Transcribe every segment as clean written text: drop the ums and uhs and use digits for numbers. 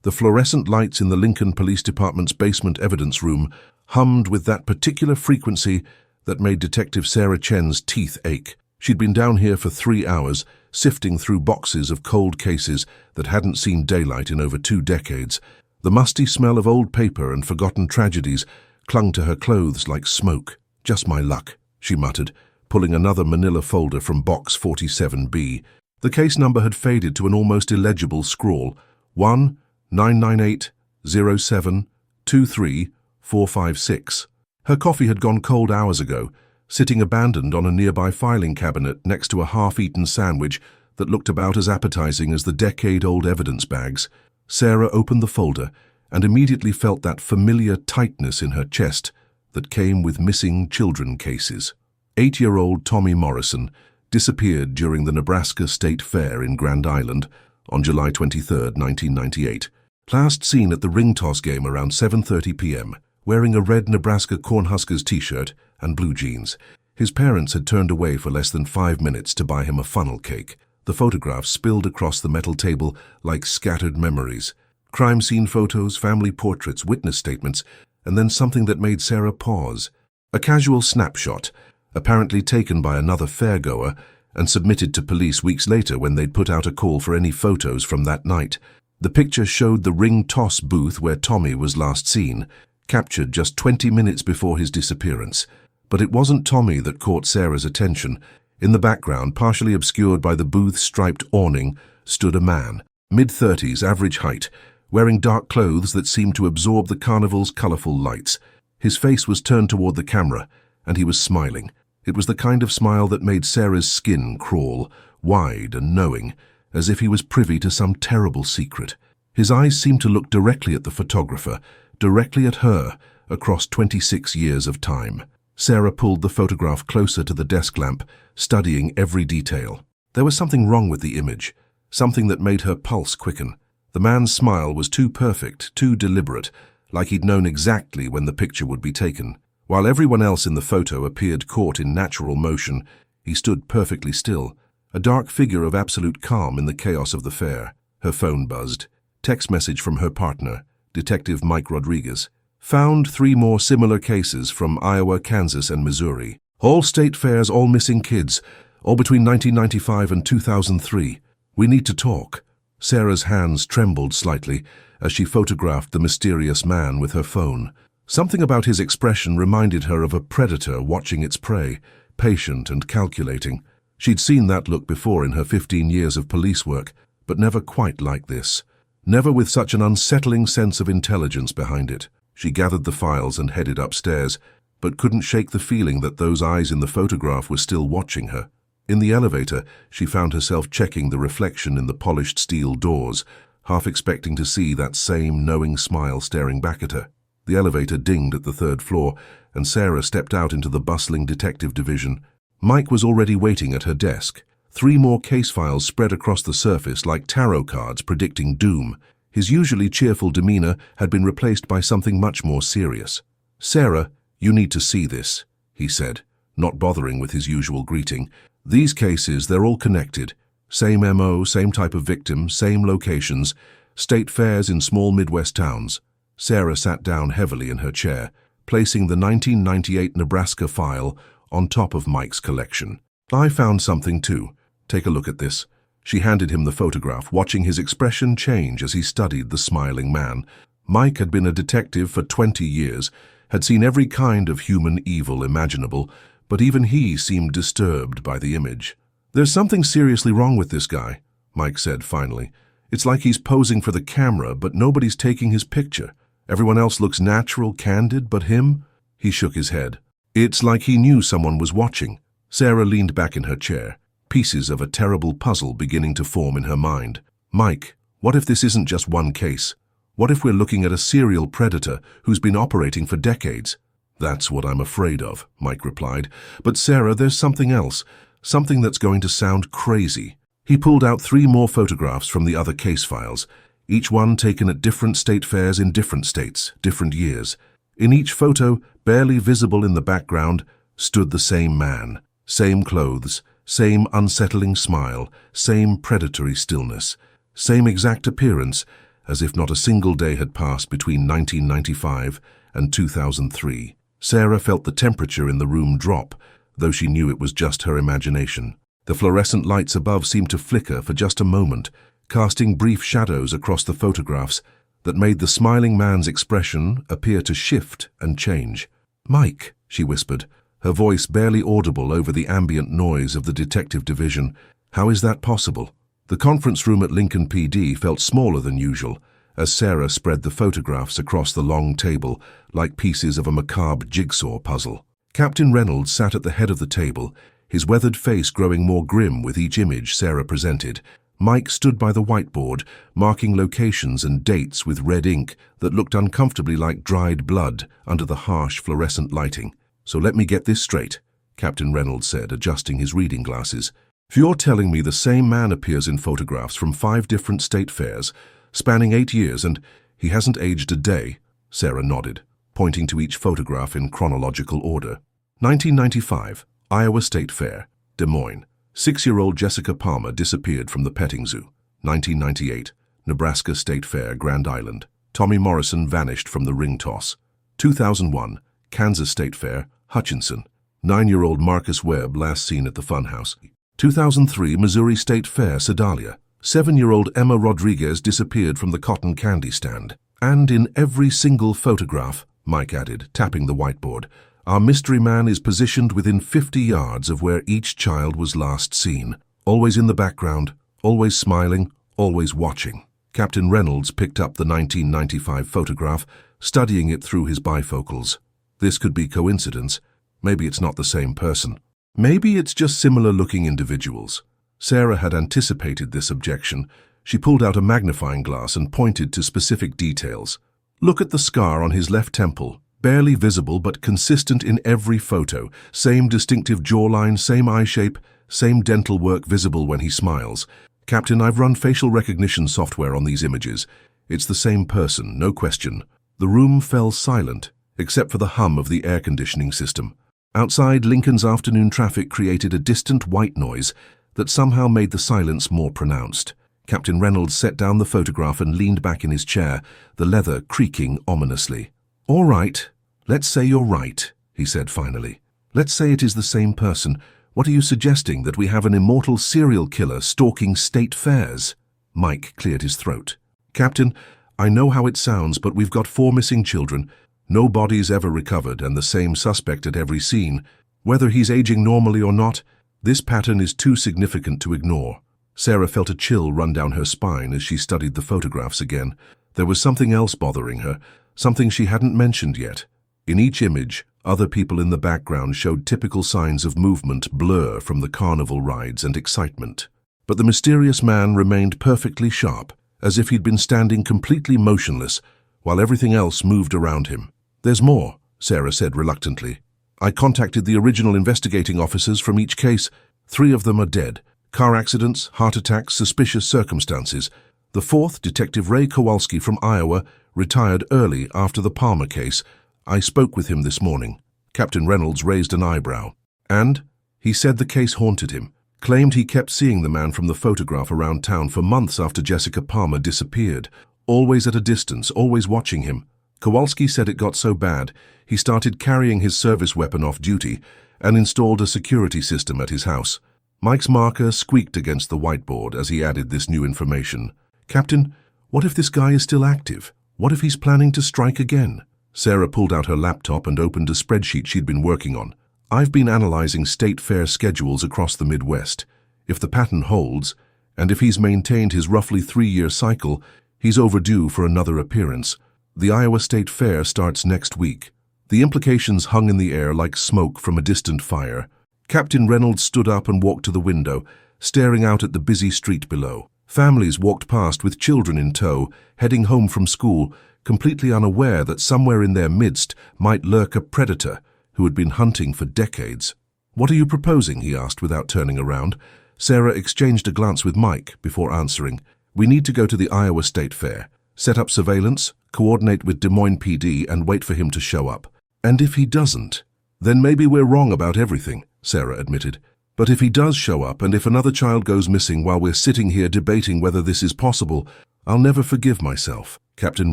The fluorescent lights in the Lincoln Police Department's basement evidence room hummed with that particular frequency that made Detective Sarah Chen's teeth ache. She'd been down here for 3 hours, sifting through boxes of cold cases that hadn't seen daylight in over 2 decades. The musty smell of old paper and forgotten tragedies clung to her clothes like smoke. "Just my luck," she muttered, pulling another manila folder from box 47B. The case number had faded to an almost illegible scrawl: 1-998-07-23-456. Her coffee had gone cold hours ago, sitting abandoned on a nearby filing cabinet next to a half-eaten sandwich that looked about as appetizing as the decade-old evidence bags. Sarah opened the folder and immediately felt that familiar tightness in her chest that came with missing children cases. 8-year-old Tommy Morrison disappeared during the Nebraska State Fair in Grand Island on July 23, 1998. Last seen at the ring toss game around 7:30 p.m., wearing a red Nebraska Cornhuskers t-shirt and blue jeans. His parents had turned away for less than 5 minutes to buy him a funnel cake. The photographs spilled across the metal table like scattered memories. Crime scene photos, family portraits, witness statements, and then something that made Sarah pause. A casual snapshot, apparently taken by another fairgoer and submitted to police weeks later when they'd put out a call for any photos from that night. The picture showed the ring toss booth where Tommy was last seen, captured just 20 minutes before his disappearance. But it wasn't Tommy that caught Sarah's attention. In the background, partially obscured by the booth's striped awning, stood a man, mid-30s, average height, wearing dark clothes that seemed to absorb the carnival's colorful lights. His face was turned toward the camera, and he was smiling. It was the kind of smile that made Sarah's skin crawl, wide and knowing, as if he was privy to some terrible secret. His eyes seemed to look directly at the photographer, directly at her, across 26 years of time. Sarah pulled the photograph closer to the desk lamp, studying every detail. There was something wrong with the image, something that made her pulse quicken. The man's smile was too perfect, too deliberate, like he'd known exactly when the picture would be taken. While everyone else in the photo appeared caught in natural motion, he stood perfectly still, a dark figure of absolute calm in the chaos of the fair. Her phone buzzed. Text message from her partner, Detective Mike Rodriguez. Found 3 more similar cases from Iowa, Kansas, and Missouri. All state fairs, all missing kids, all between 1995 and 2003. We need to talk. Sarah's hands trembled slightly as she photographed the mysterious man with her phone. Something about his expression reminded her of a predator watching its prey, patient and calculating. She'd seen that look before in her 15 years of police work, but never quite like this. Never with such an unsettling sense of intelligence behind it. She gathered the files and headed upstairs, but couldn't shake the feeling that those eyes in the photograph were still watching her. In the elevator, she found herself checking the reflection in the polished steel doors, half expecting to see that same knowing smile staring back at her. The elevator dinged at the 3rd floor, and Sarah stepped out into the bustling detective division. Mike was already waiting at her desk. 3 more case files spread across the surface like tarot cards predicting doom. His usually cheerful demeanor had been replaced by something much more serious. "Sarah, you need to see this," he said, not bothering with his usual greeting. "These cases, they're all connected. Same MO, same type of victim, same locations, state fairs in small Midwest towns." Sarah sat down heavily in her chair, placing the 1998 Nebraska file on top of Mike's collection. "I found something too. Take a look at this." She handed him the photograph, watching his expression change as he studied the smiling man. Mike had been a detective for 20 years, had seen every kind of human evil imaginable, but even he seemed disturbed by the image. "There's something seriously wrong with this guy," Mike said finally. "It's like he's posing for the camera, but nobody's taking his picture. Everyone else looks natural, candid, but him?" He shook his head. "It's like he knew someone was watching." Sarah leaned back in her chair, pieces of a terrible puzzle beginning to form in her mind. "Mike, what if this isn't just one case? What if we're looking at a serial predator who's been operating for decades?" "That's what I'm afraid of," Mike replied. "But Sarah, there's something else, something that's going to sound crazy." He pulled out 3 more photographs from the other case files, each one taken at different state fairs in different states, different years. In each photo, barely visible in the background, stood the same man, same clothes, same unsettling smile, same predatory stillness, same exact appearance, as if not a single day had passed between 1995 and 2003. Sarah felt the temperature in the room drop, though she knew it was just her imagination. The fluorescent lights above seemed to flicker for just a moment, casting brief shadows across the photographs that made the smiling man's expression appear to shift and change. "Mike," she whispered, her voice barely audible over the ambient noise of the detective division. "How is that possible?" The conference room at Lincoln PD felt smaller than usual, as Sarah spread the photographs across the long table like pieces of a macabre jigsaw puzzle. Captain Reynolds sat at the head of the table, his weathered face growing more grim with each image Sarah presented. Mike stood by the whiteboard, marking locations and dates with red ink that looked uncomfortably like dried blood under the harsh fluorescent lighting. "So let me get this straight," Captain Reynolds said, adjusting his reading glasses. "If you're telling me the same man appears in photographs from 5 different state fairs, spanning 8 years, and he hasn't aged a day," Sarah nodded, pointing to each photograph in chronological order. 1995, Iowa State Fair, Des Moines. 6-year-old Jessica Palmer disappeared from the petting zoo. 1998, Nebraska State Fair, Grand Island. Tommy Morrison vanished from the ring toss. 2001, Kansas State Fair, Hutchinson. 9-year-old Marcus Webb last seen at the Funhouse. 2003, Missouri State Fair, Sedalia. 7-year-old Emma Rodriguez disappeared from the cotton candy stand. "And in every single photograph," Mike added, tapping the whiteboard, "our mystery man is positioned within 50 yards of where each child was last seen. Always in the background, always smiling, always watching." Captain Reynolds picked up the 1995 photograph, studying it through his bifocals. This could be coincidence. Maybe it's not the same person. Maybe it's just similar-looking individuals. Sarah had anticipated this objection. She pulled out a magnifying glass and pointed to specific details. "Look at the scar on his left temple. Barely visible but consistent in every photo. Same distinctive jawline, same eye shape, same dental work visible when he smiles. Captain, I've run facial recognition software on these images. It's the same person, no question." The room fell silent, except for the hum of the air conditioning system. Outside, Lincoln's afternoon traffic created a distant white noise that somehow made the silence more pronounced. Captain Reynolds set down the photograph and leaned back in his chair, the leather creaking ominously. "All right, let's say you're right," he said finally. "Let's say it is the same person. What are you suggesting, that we have an immortal serial killer stalking state fairs?" Mike cleared his throat. "Captain, I know how it sounds, but we've got 4 missing children. No bodies ever recovered, and the same suspect at every scene. Whether he's aging normally or not, this pattern is too significant to ignore." Sarah felt a chill run down her spine as she studied the photographs again. There was something else bothering her, something she hadn't mentioned yet. In each image, other people in the background showed typical signs of movement blur from the carnival rides and excitement. But the mysterious man remained perfectly sharp, as if he'd been standing completely motionless, while everything else moved around him. "There's more," Sarah said reluctantly. "I contacted the original investigating officers from each case. 3 of them are dead. Car accidents, heart attacks, suspicious circumstances. The 4th, Detective Ray Kowalski from Iowa, retired early after the Palmer case. I spoke with him this morning." Captain Reynolds raised an eyebrow. "And?" "He said the case haunted him. Claimed he kept seeing the man from the photograph around town for months after Jessica Palmer disappeared. Always at a distance, always watching him. Kowalski said it got so bad, he started carrying his service weapon off duty and installed a security system at his house." Mike's marker squeaked against the whiteboard as he added this new information. "Captain, what if this guy is still active? What if he's planning to strike again?" Sarah pulled out her laptop and opened a spreadsheet she'd been working on. "I've been analyzing state fair schedules across the Midwest. If the pattern holds, and if he's maintained his roughly 3-year cycle, he's overdue for another appearance. The Iowa State Fair starts next week." The implications hung in the air like smoke from a distant fire. Captain Reynolds stood up and walked to the window, staring out at the busy street below. Families walked past with children in tow, heading home from school, completely unaware that somewhere in their midst might lurk a predator who had been hunting for decades. "What are you proposing?" he asked without turning around. Sarah exchanged a glance with Mike before answering. "We need to go to the Iowa State Fair, set up surveillance, coordinate with Des Moines PD, and wait for him to show up." "And if he doesn't?" "Then maybe we're wrong about everything," Sarah admitted. "But if he does show up, and if another child goes missing while we're sitting here debating whether this is possible, I'll never forgive myself. Captain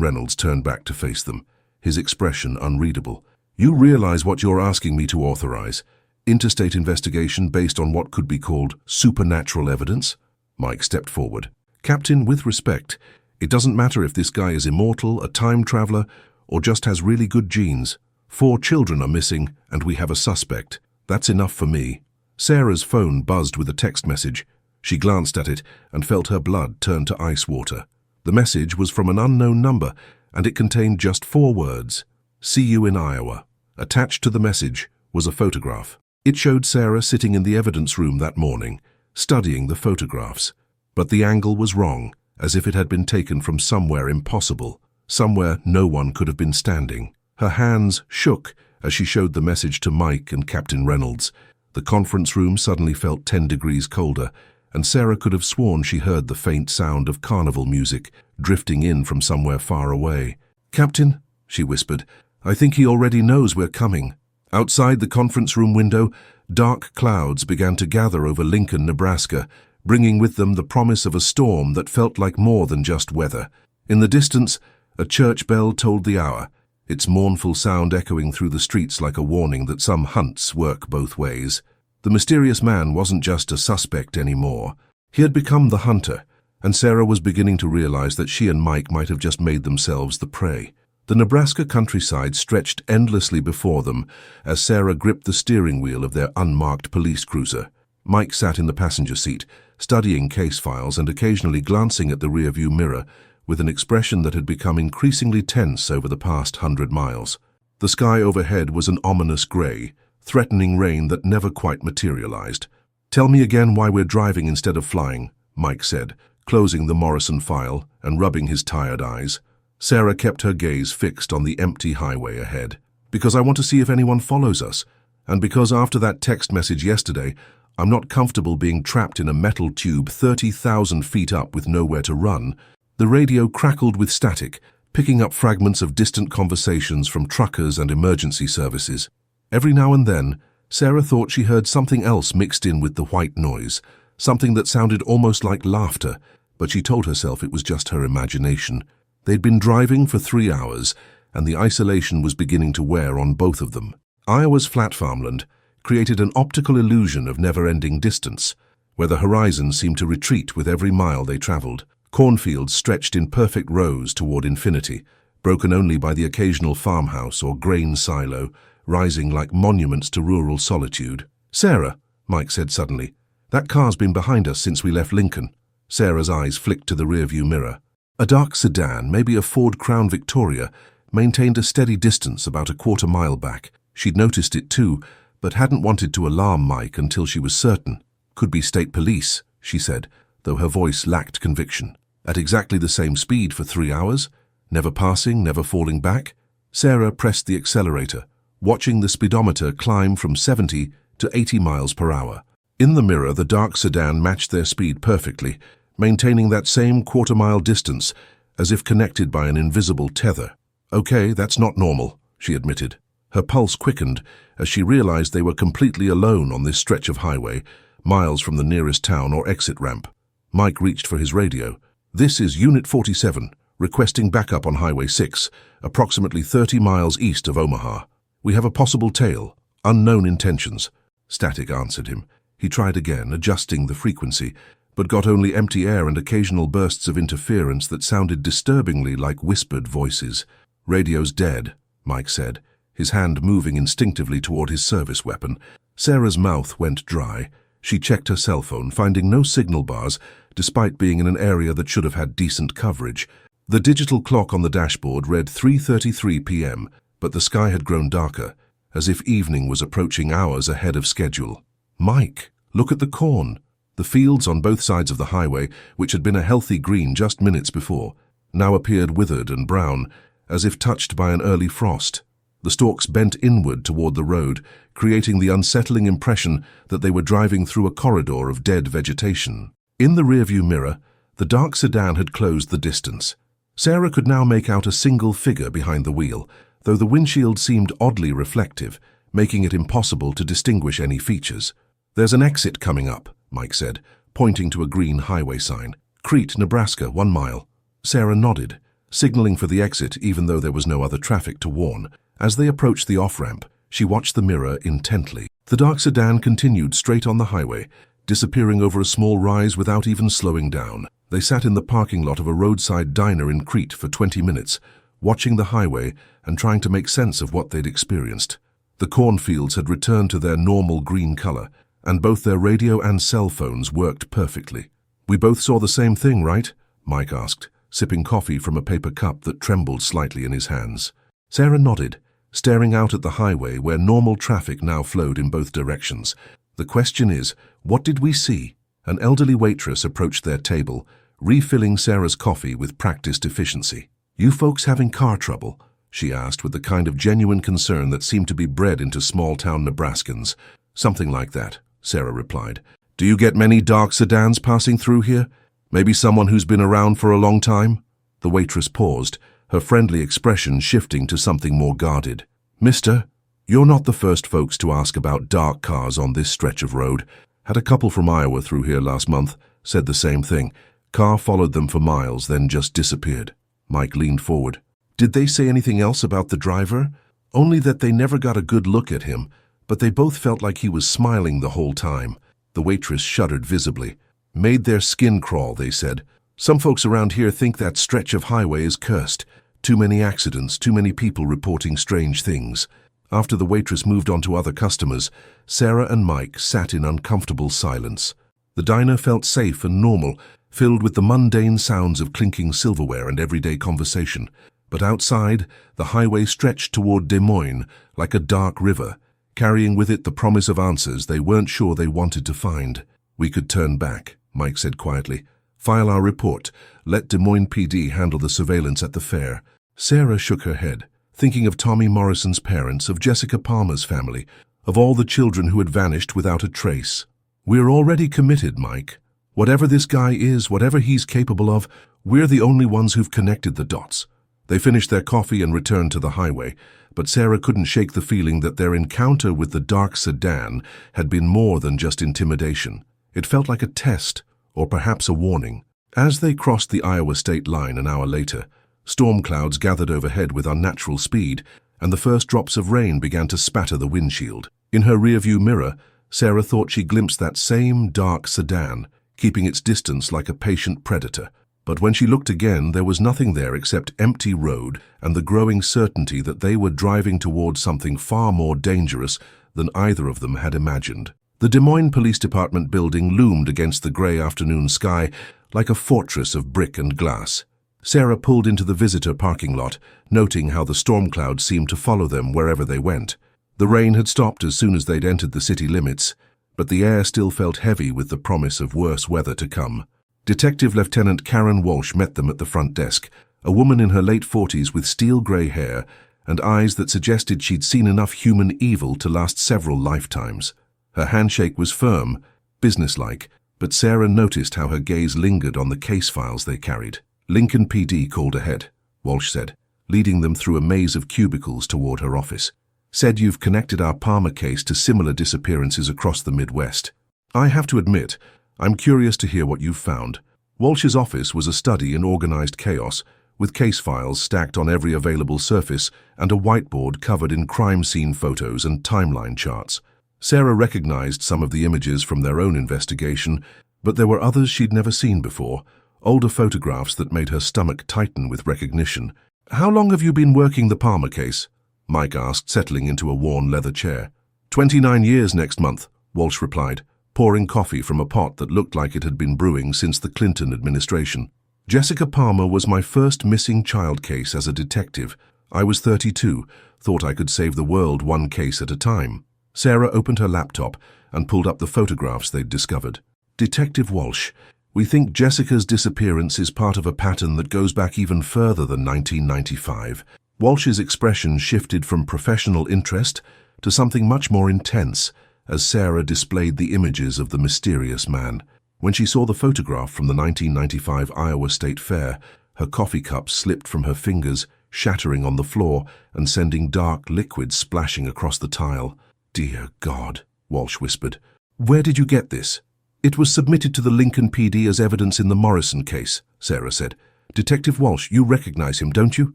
Reynolds turned back to face them, his expression unreadable. You realize what you're asking me to authorize? Interstate investigation based on what could be called supernatural evidence? Mike stepped forward. Captain, with respect, it doesn't matter if this guy is immortal, a time traveler, or just has really good genes. 4 children are missing, and we have a suspect. That's enough for me. Sarah's phone buzzed with a text message. She glanced at it and felt her blood turn to ice water. The message was from an unknown number, and it contained just 4 words. See you in Iowa. Attached to the message was a photograph. It showed Sarah sitting in the evidence room that morning, studying the photographs. But the angle was wrong, as if it had been taken from somewhere impossible, somewhere no one could have been standing. Her hands shook as she showed the message to Mike and Captain Reynolds. The conference room suddenly felt 10 degrees colder, and Sarah could have sworn she heard the faint sound of carnival music drifting in from somewhere far away. Captain, she whispered, I think he already knows we're coming. Outside the conference room window, dark clouds began to gather over Lincoln, Nebraska, bringing with them the promise of a storm that felt like more than just weather. In the distance, a church bell tolled the hour, its mournful sound echoing through the streets like a warning that some hunts work both ways. The mysterious man wasn't just a suspect anymore. He had become the hunter, and Sarah was beginning to realize that she and Mike might have just made themselves the prey. The Nebraska countryside stretched endlessly before them as Sarah gripped the steering wheel of their unmarked police cruiser. Mike sat in the passenger seat, studying case files and occasionally glancing at the rearview mirror with an expression that had become increasingly tense over the past 100 miles. The sky overhead was an ominous gray, threatening rain that never quite materialized. Tell me again why we're driving instead of flying, Mike said, closing the Morrison file and rubbing his tired eyes. Sarah kept her gaze fixed on the empty highway ahead. Because I want to see if anyone follows us, and because after that text message yesterday, I'm not comfortable being trapped in a metal tube 30,000 feet up with nowhere to run. The radio crackled with static, picking up fragments of distant conversations from truckers and emergency services. Every now and then, Sarah thought she heard something else mixed in with the white noise, something that sounded almost like laughter, but she told herself it was just her imagination. They'd been driving for 3 hours, and the isolation was beginning to wear on both of them. Iowa's flat farmland created an optical illusion of never-ending distance, where the horizon seemed to retreat with every mile they traveled. Cornfields stretched in perfect rows toward infinity, broken only by the occasional farmhouse or grain silo, rising like monuments to rural solitude. Sarah, Mike said suddenly, that car's been behind us since we left Lincoln. Sarah's eyes flicked to the rearview mirror. A dark sedan, maybe a Ford Crown Victoria, maintained a steady distance about a quarter-mile back. She'd noticed it too, but hadn't wanted to alarm Mike until she was certain. Could be state police, she said, though her voice lacked conviction. At exactly the same speed for 3 hours, never passing, never falling back. Sarah pressed the accelerator, watching the speedometer climb from 70 to 80 miles per hour. In the mirror, the dark sedan matched their speed perfectly, maintaining that same quarter-mile distance as if connected by an invisible tether. Okay, that's not normal, she admitted. Her pulse quickened as she realized they were completely alone on this stretch of highway, miles from the nearest town or exit ramp. Mike reached for his radio. This is Unit 47, requesting backup on Highway 6, approximately 30 miles east of Omaha. We have a possible tail, unknown intentions. Static answered him. He tried again, adjusting the frequency, but got only empty air and occasional bursts of interference that sounded disturbingly like whispered voices. Radio's dead, Mike said, his hand moving instinctively toward his service weapon. Sarah's mouth went dry. She checked her cell phone, finding no signal bars, despite being in an area that should have had decent coverage. The digital clock on the dashboard read 3:33 p.m., but the sky had grown darker, as if evening was approaching hours ahead of schedule. Mike, look at the corn. The fields on both sides of the highway, which had been a healthy green just minutes before, now appeared withered and brown, as if touched by an early frost. The stalks bent inward toward the road, creating the unsettling impression that they were driving through a corridor of dead vegetation. In the rearview mirror, the dark sedan had closed the distance. Sarah could now make out a single figure behind the wheel, though the windshield seemed oddly reflective, making it impossible to distinguish any features. There's an exit coming up, Mike said, pointing to a green highway sign. Crete, Nebraska, 1 mile. Sarah nodded, signaling for the exit even though there was no other traffic to warn. As they approached the off-ramp, she watched the mirror intently. The dark sedan continued straight on the highway, disappearing over a small rise without even slowing down. They sat in the parking lot of a roadside diner in Crete for 20 minutes, watching the highway and trying to make sense of what they'd experienced. The cornfields had returned to their normal green color, and both their radio and cell phones worked perfectly. "We both saw the same thing, right?" Mike asked, sipping coffee from a paper cup that trembled slightly in his hands. Sarah nodded, staring out at the highway where normal traffic now flowed in both directions. "The question is, what did we see?" An elderly waitress approached their table, refilling Sarah's coffee with practiced efficiency. "You folks having car trouble?" she asked with the kind of genuine concern that seemed to be bred into small-town Nebraskans. "Something like that," Sarah replied. "Do you get many dark sedans passing through here? Maybe someone who's been around for a long time?" The waitress paused, her friendly expression shifting to something more guarded. "Mister, you're not the first folks to ask about dark cars on this stretch of road. Had a couple from Iowa through here last month, said the same thing. Car followed them for miles, then just disappeared." Mike leaned forward. "Did they say anything else about the driver?" "Only that they never got a good look at him, but they both felt like he was smiling the whole time." The waitress shuddered visibly. "Made their skin crawl," they said. "Some folks around here think that stretch of highway is cursed. Too many accidents, too many people reporting strange things." After the waitress moved on to other customers, Sarah and Mike sat in uncomfortable silence. The diner felt safe and normal, filled with the mundane sounds of clinking silverware and everyday conversation. But outside, the highway stretched toward Des Moines like a dark river, carrying with it the promise of answers they weren't sure they wanted to find. "We could turn back," Mike said quietly. "File our report. Let Des Moines PD handle the surveillance at the fair." Sarah shook her head, thinking of Tommy Morrison's parents, of Jessica Palmer's family, of all the children who had vanished without a trace. "We're already committed, Mike. Whatever this guy is, whatever he's capable of, we're the only ones who've connected the dots." They finished their coffee and returned to the highway, but Sarah couldn't shake the feeling that their encounter with the dark sedan had been more than just intimidation. It felt like a test, or perhaps a warning. As they crossed the Iowa state line an hour later, storm clouds gathered overhead with unnatural speed, and the first drops of rain began to spatter the windshield. In her rearview mirror, Sarah thought she glimpsed that same dark sedan, keeping its distance like a patient predator. But when she looked again, there was nothing there except empty road and the growing certainty that they were driving towards something far more dangerous than either of them had imagined. The Des Moines Police Department building loomed against the gray afternoon sky like a fortress of brick and glass. Sarah pulled into the visitor parking lot, noting how the storm clouds seemed to follow them wherever they went. The rain had stopped as soon as they'd entered the city limits, but the air still felt heavy with the promise of worse weather to come. Detective Lieutenant Karen Walsh met them at the front desk, a woman in her late 40s with steel-gray hair and eyes that suggested she'd seen enough human evil to last several lifetimes. Her handshake was firm, businesslike, but Sarah noticed how her gaze lingered on the case files they carried. "Lincoln PD called ahead," Walsh said, leading them through a maze of cubicles toward her office. "Said you've connected our Palmer case to similar disappearances across the Midwest. I have to admit, I'm curious to hear what you've found." Walsh's office was a study in organized chaos, with case files stacked on every available surface and a whiteboard covered in crime scene photos and timeline charts. Sarah recognized some of the images from their own investigation, but there were others she'd never seen before, older photographs that made her stomach tighten with recognition. "How long have you been working the Palmer case?" Mike asked, settling into a worn leather chair. 29 years next month," Walsh replied, pouring coffee from a pot that looked like it had been brewing since the Clinton administration. "Jessica Palmer was my first missing child case as a detective. I was 32, thought I could save the world one case at a time." Sarah opened her laptop and pulled up the photographs they'd discovered. "Detective Walsh, we think Jessica's disappearance is part of a pattern that goes back even further than 1995. Walsh's expression shifted from professional interest to something much more intense as Sarah displayed the images of the mysterious man. When she saw the photograph from the 1995 Iowa State Fair, her coffee cup slipped from her fingers, shattering on the floor and sending dark liquid splashing across the tile. "Dear God," Walsh whispered. "Where did you get this?" "It was submitted to the Lincoln PD as evidence in the Morrison case," Sarah said. "Detective Walsh, you recognize him, don't you?"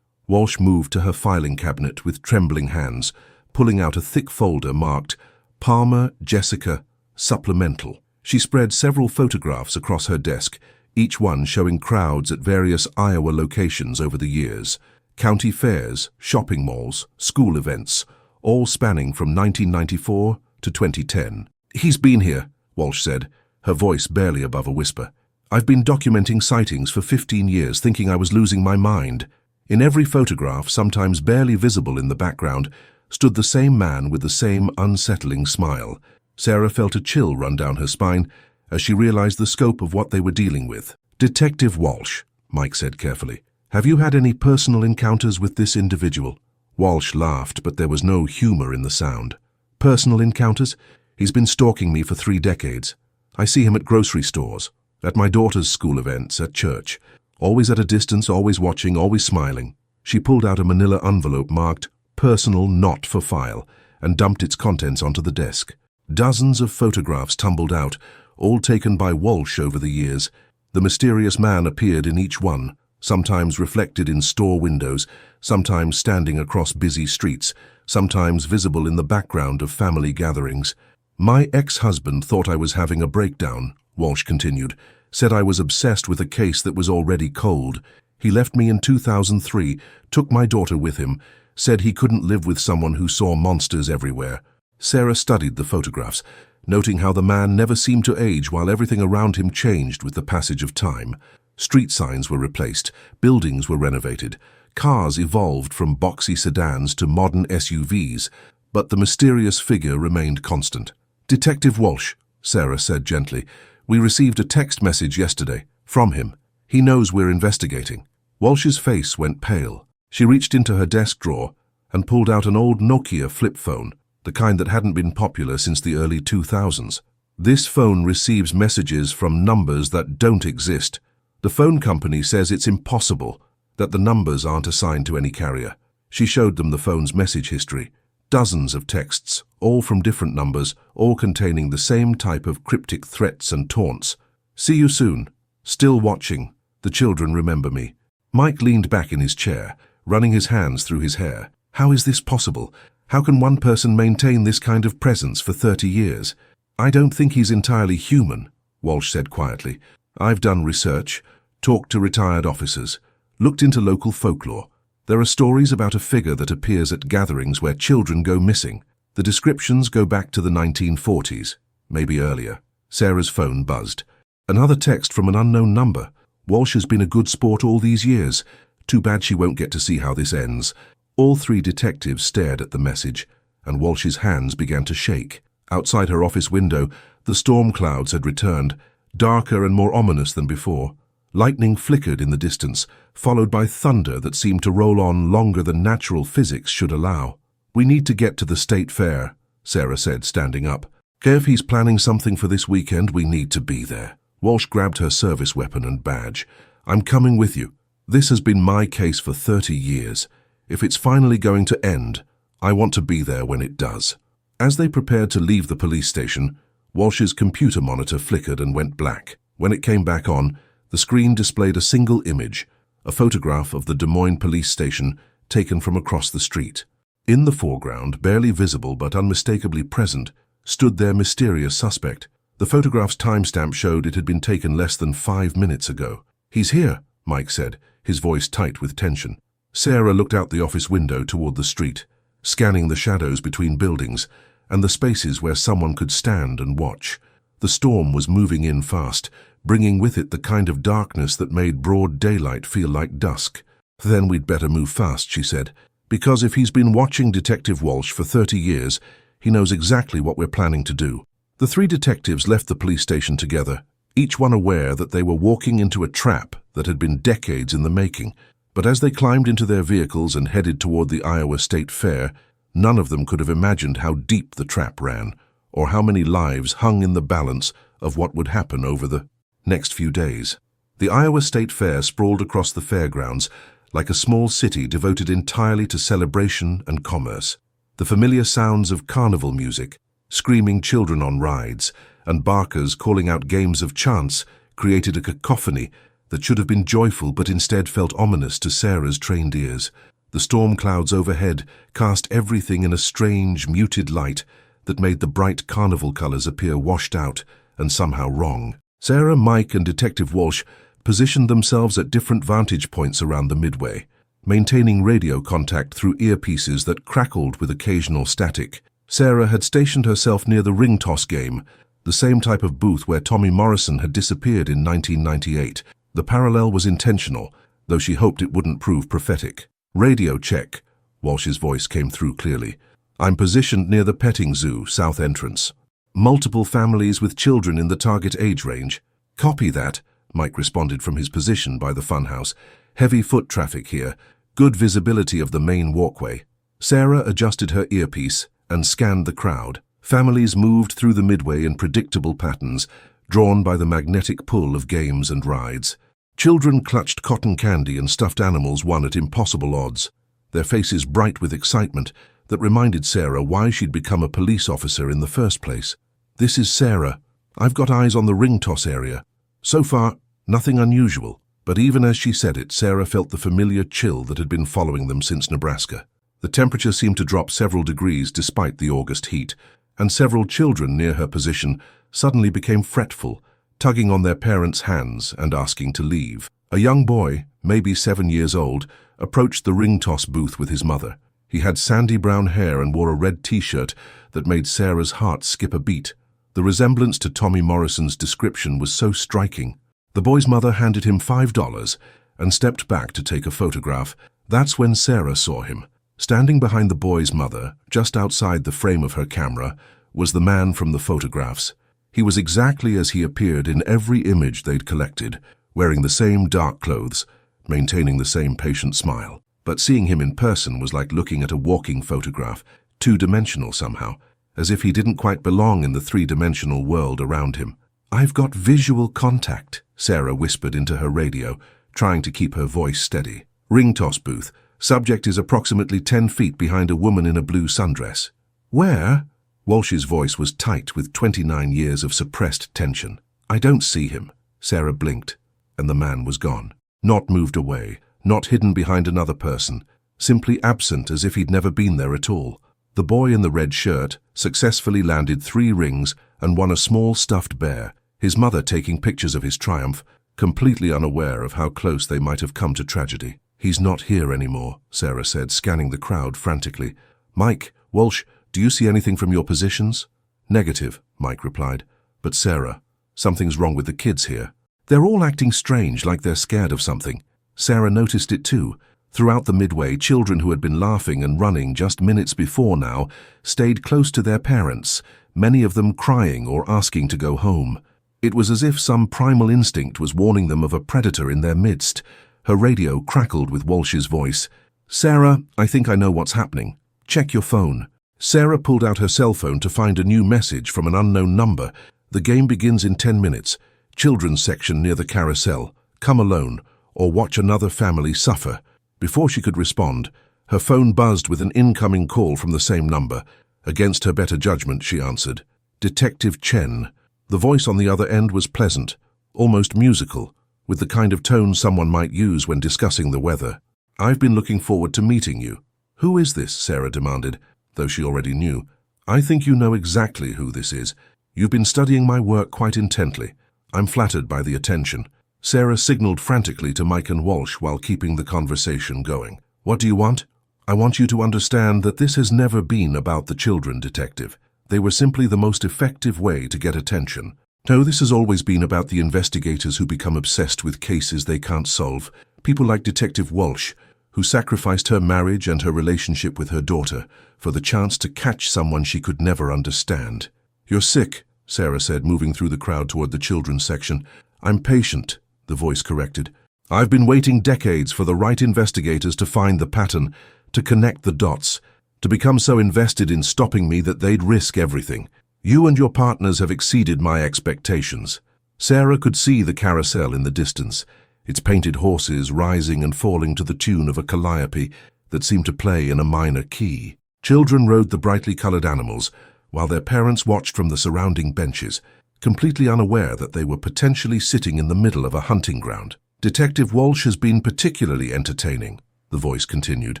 Walsh moved to her filing cabinet with trembling hands, pulling out a thick folder marked Palmer, Jessica, Supplemental. She spread several photographs across her desk, each one showing crowds at various Iowa locations over the years. County fairs, shopping malls, school events, all spanning from 1994 to 2010. "He's been here," Walsh said, her voice barely above a whisper. "I've been documenting sightings for 15 years, thinking I was losing my mind." In every photograph, sometimes barely visible in the background, stood the same man with the same unsettling smile. Sarah felt a chill run down her spine as she realized the scope of what they were dealing with. "Detective Walsh," Mike said carefully, "have you had any personal encounters with this individual?" Walsh laughed, but there was no humor in the sound. "Personal encounters? He's been stalking me for 3 decades. I see him at grocery stores, at my daughter's school events, at church. Always at a distance, always watching, always smiling." She pulled out a manila envelope marked "Personal, not for file," and dumped its contents onto the desk. Dozens of photographs tumbled out, all taken by Walsh over the years. The mysterious man appeared in each one, sometimes reflected in store windows, sometimes standing across busy streets, sometimes visible in the background of family gatherings. "My ex-husband thought I was having a breakdown," Walsh continued, "said I was obsessed with a case that was already cold. He left me in 2003, took my daughter with him, said he couldn't live with someone who saw monsters everywhere." Sarah studied the photographs, noting how the man never seemed to age while everything around him changed with the passage of time. Street signs were replaced, buildings were renovated, cars evolved from boxy sedans to modern SUVs, but the mysterious figure remained constant. "Detective Walsh," Sarah said gently, "we received a text message yesterday, from him. He knows we're investigating." Walsh's face went pale. She reached into her desk drawer and pulled out an old Nokia flip phone, the kind that hadn't been popular since the early 2000s. "This phone receives messages from numbers that don't exist. The phone company says it's impossible, that the numbers aren't assigned to any carrier." She showed them the phone's message history. Dozens of texts, all from different numbers, all containing the same type of cryptic threats and taunts. "See you soon. Still watching. The children remember me." Mike leaned back in his chair, running his hands through his hair. "How is this possible? How can one person maintain this kind of presence for 30 years? "I don't think he's entirely human," Walsh said quietly. "I've done research, talked to retired officers, looked into local folklore. There are stories about a figure that appears at gatherings where children go missing. The descriptions go back to the 1940s, maybe earlier." Sarah's phone buzzed. Another text from an unknown number. "Walsh has been a good sport all these years. Too bad she won't get to see how this ends." All 3 detectives stared at the message, and Walsh's hands began to shake. Outside her office window, the storm clouds had returned, darker and more ominous than before. Lightning flickered in the distance, followed by thunder that seemed to roll on longer than natural physics should allow. "We need to get to the State Fair," Sarah said, standing up. "If he's planning something for this weekend, we need to be there." Walsh grabbed her service weapon and badge. "I'm coming with you. This has been my case for 30 years. If it's finally going to end, I want to be there when it does." As they prepared to leave the police station, Walsh's computer monitor flickered and went black. When it came back on, the screen displayed a single image, a photograph of the Des Moines police station taken from across the street. In the foreground, barely visible but unmistakably present, stood their mysterious suspect. The photograph's timestamp showed it had been taken less than 5 minutes ago. "He's here," Mike said, his voice tight with tension. Sarah looked out the office window toward the street, scanning the shadows between buildings and the spaces where someone could stand and watch. The storm was moving in fast, bringing with it the kind of darkness that made broad daylight feel like dusk. "Then we'd better move fast," she said, "because if he's been watching Detective Walsh for 30 years, he knows exactly what we're planning to do." The 3 detectives left the police station together, each one aware that they were walking into a trap that had been decades in the making. But as they climbed into their vehicles and headed toward the Iowa State Fair, none of them could have imagined how deep the trap ran, or how many lives hung in the balance of what would happen over the next few days. The Iowa State Fair sprawled across the fairgrounds like a small city devoted entirely to celebration and commerce. The familiar sounds of carnival music, screaming children on rides, and barkers calling out games of chance created a cacophony that should have been joyful but instead felt ominous to Sarah's trained ears. The storm clouds overhead cast everything in a strange, muted light that made the bright carnival colors appear washed out and somehow wrong. Sarah, Mike, and Detective Walsh positioned themselves at different vantage points around the midway, maintaining radio contact through earpieces that crackled with occasional static. Sarah had stationed herself near the ring toss game, the same type of booth where Tommy Morrison had disappeared in 1998. The parallel was intentional, though she hoped it wouldn't prove prophetic. "Radio check," Walsh's voice came through clearly. "I'm positioned near the petting zoo, south entrance. Multiple families with children in the target age range." "Copy that," Mike responded from his position by the funhouse. "Heavy foot traffic here. Good visibility of the main walkway." Sarah adjusted her earpiece and scanned the crowd. Families moved through the midway in predictable patterns, drawn by the magnetic pull of games and rides. Children clutched cotton candy and stuffed animals won at impossible odds, their faces bright with excitement that reminded Sarah why she'd become a police officer in the first place. "This is Sarah. I've got eyes on the ring toss area. So far, nothing unusual." But even as she said it, Sarah felt the familiar chill that had been following them since Nebraska. The temperature seemed to drop several degrees despite the August heat, and several children near her position suddenly became fretful, tugging on their parents' hands and asking to leave. A young boy, maybe 7 years old, approached the ring toss booth with his mother. He had sandy brown hair and wore a red t-shirt that made Sarah's heart skip a beat. The resemblance to Tommy Morrison's description was so striking. The boy's mother handed him $5 and stepped back to take a photograph. That's when Sarah saw him. Standing behind the boy's mother, just outside the frame of her camera, was the man from the photographs. He was exactly as he appeared in every image they'd collected, wearing the same dark clothes, maintaining the same patient smile. But seeing him in person was like looking at a walking photograph, two-dimensional somehow, as if he didn't quite belong in the three-dimensional world around him. "I've got visual contact," Sarah whispered into her radio, trying to keep her voice steady. "Ring toss booth. Subject is approximately 10 feet behind a woman in a blue sundress." "Where?" Walsh's voice was tight with 29 years of suppressed tension. "I don't see him." Sarah blinked, and the man was gone. Not moved away, not hidden behind another person, simply absent as if he'd never been there at all. The boy in the red shirt successfully landed 3 rings and won a small stuffed bear, his mother taking pictures of his triumph, completely unaware of how close they might have come to tragedy. "He's not here anymore," Sarah said, scanning the crowd frantically. "Mike, Walsh, do you see anything from your positions?" "Negative," Mike replied. "But Sarah, something's wrong with the kids here. They're all acting strange, like they're scared of something." Sarah noticed it too. Throughout the midway, children who had been laughing and running just minutes before now stayed close to their parents, many of them crying or asking to go home. It was as if some primal instinct was warning them of a predator in their midst. Her radio crackled with Walsh's voice. "Sarah, I think I know what's happening. Check your phone." Sarah pulled out her cell phone to find a new message from an unknown number. "The game begins in 10 minutes. Children's section near the carousel. Come alone, or watch another family suffer." Before she could respond, her phone buzzed with an incoming call from the same number. Against her better judgment, she answered. "Detective Chen." The voice on the other end was pleasant, almost musical, with the kind of tone someone might use when discussing the weather. "I've been looking forward to meeting you." "Who is this?" Sarah demanded, though she already knew. "I think you know exactly who this is. You've been studying my work quite intently. I'm flattered by the attention." Sarah signaled frantically to Mike and Walsh while keeping the conversation going. "What do you want?" "I want you to understand that this has never been about the children, Detective. They were simply the most effective way to get attention. No, this has always been about the investigators who become obsessed with cases they can't solve. People like Detective Walsh, who sacrificed her marriage and her relationship with her daughter for the chance to catch someone she could never understand." "You're sick," Sarah said, moving through the crowd toward the children's section. "I'm patient," the voice corrected. "I've been waiting decades for the right investigators to find the pattern, to connect the dots, to become so invested in stopping me that they'd risk everything. You and your partners have exceeded my expectations." Sarah could see the carousel in the distance, its painted horses rising and falling to the tune of a calliope that seemed to play in a minor key. Children rode the brightly colored animals, while their parents watched from the surrounding benches, completely unaware that they were potentially sitting in the middle of a hunting ground. Detective Walsh has been particularly entertaining, the voice continued.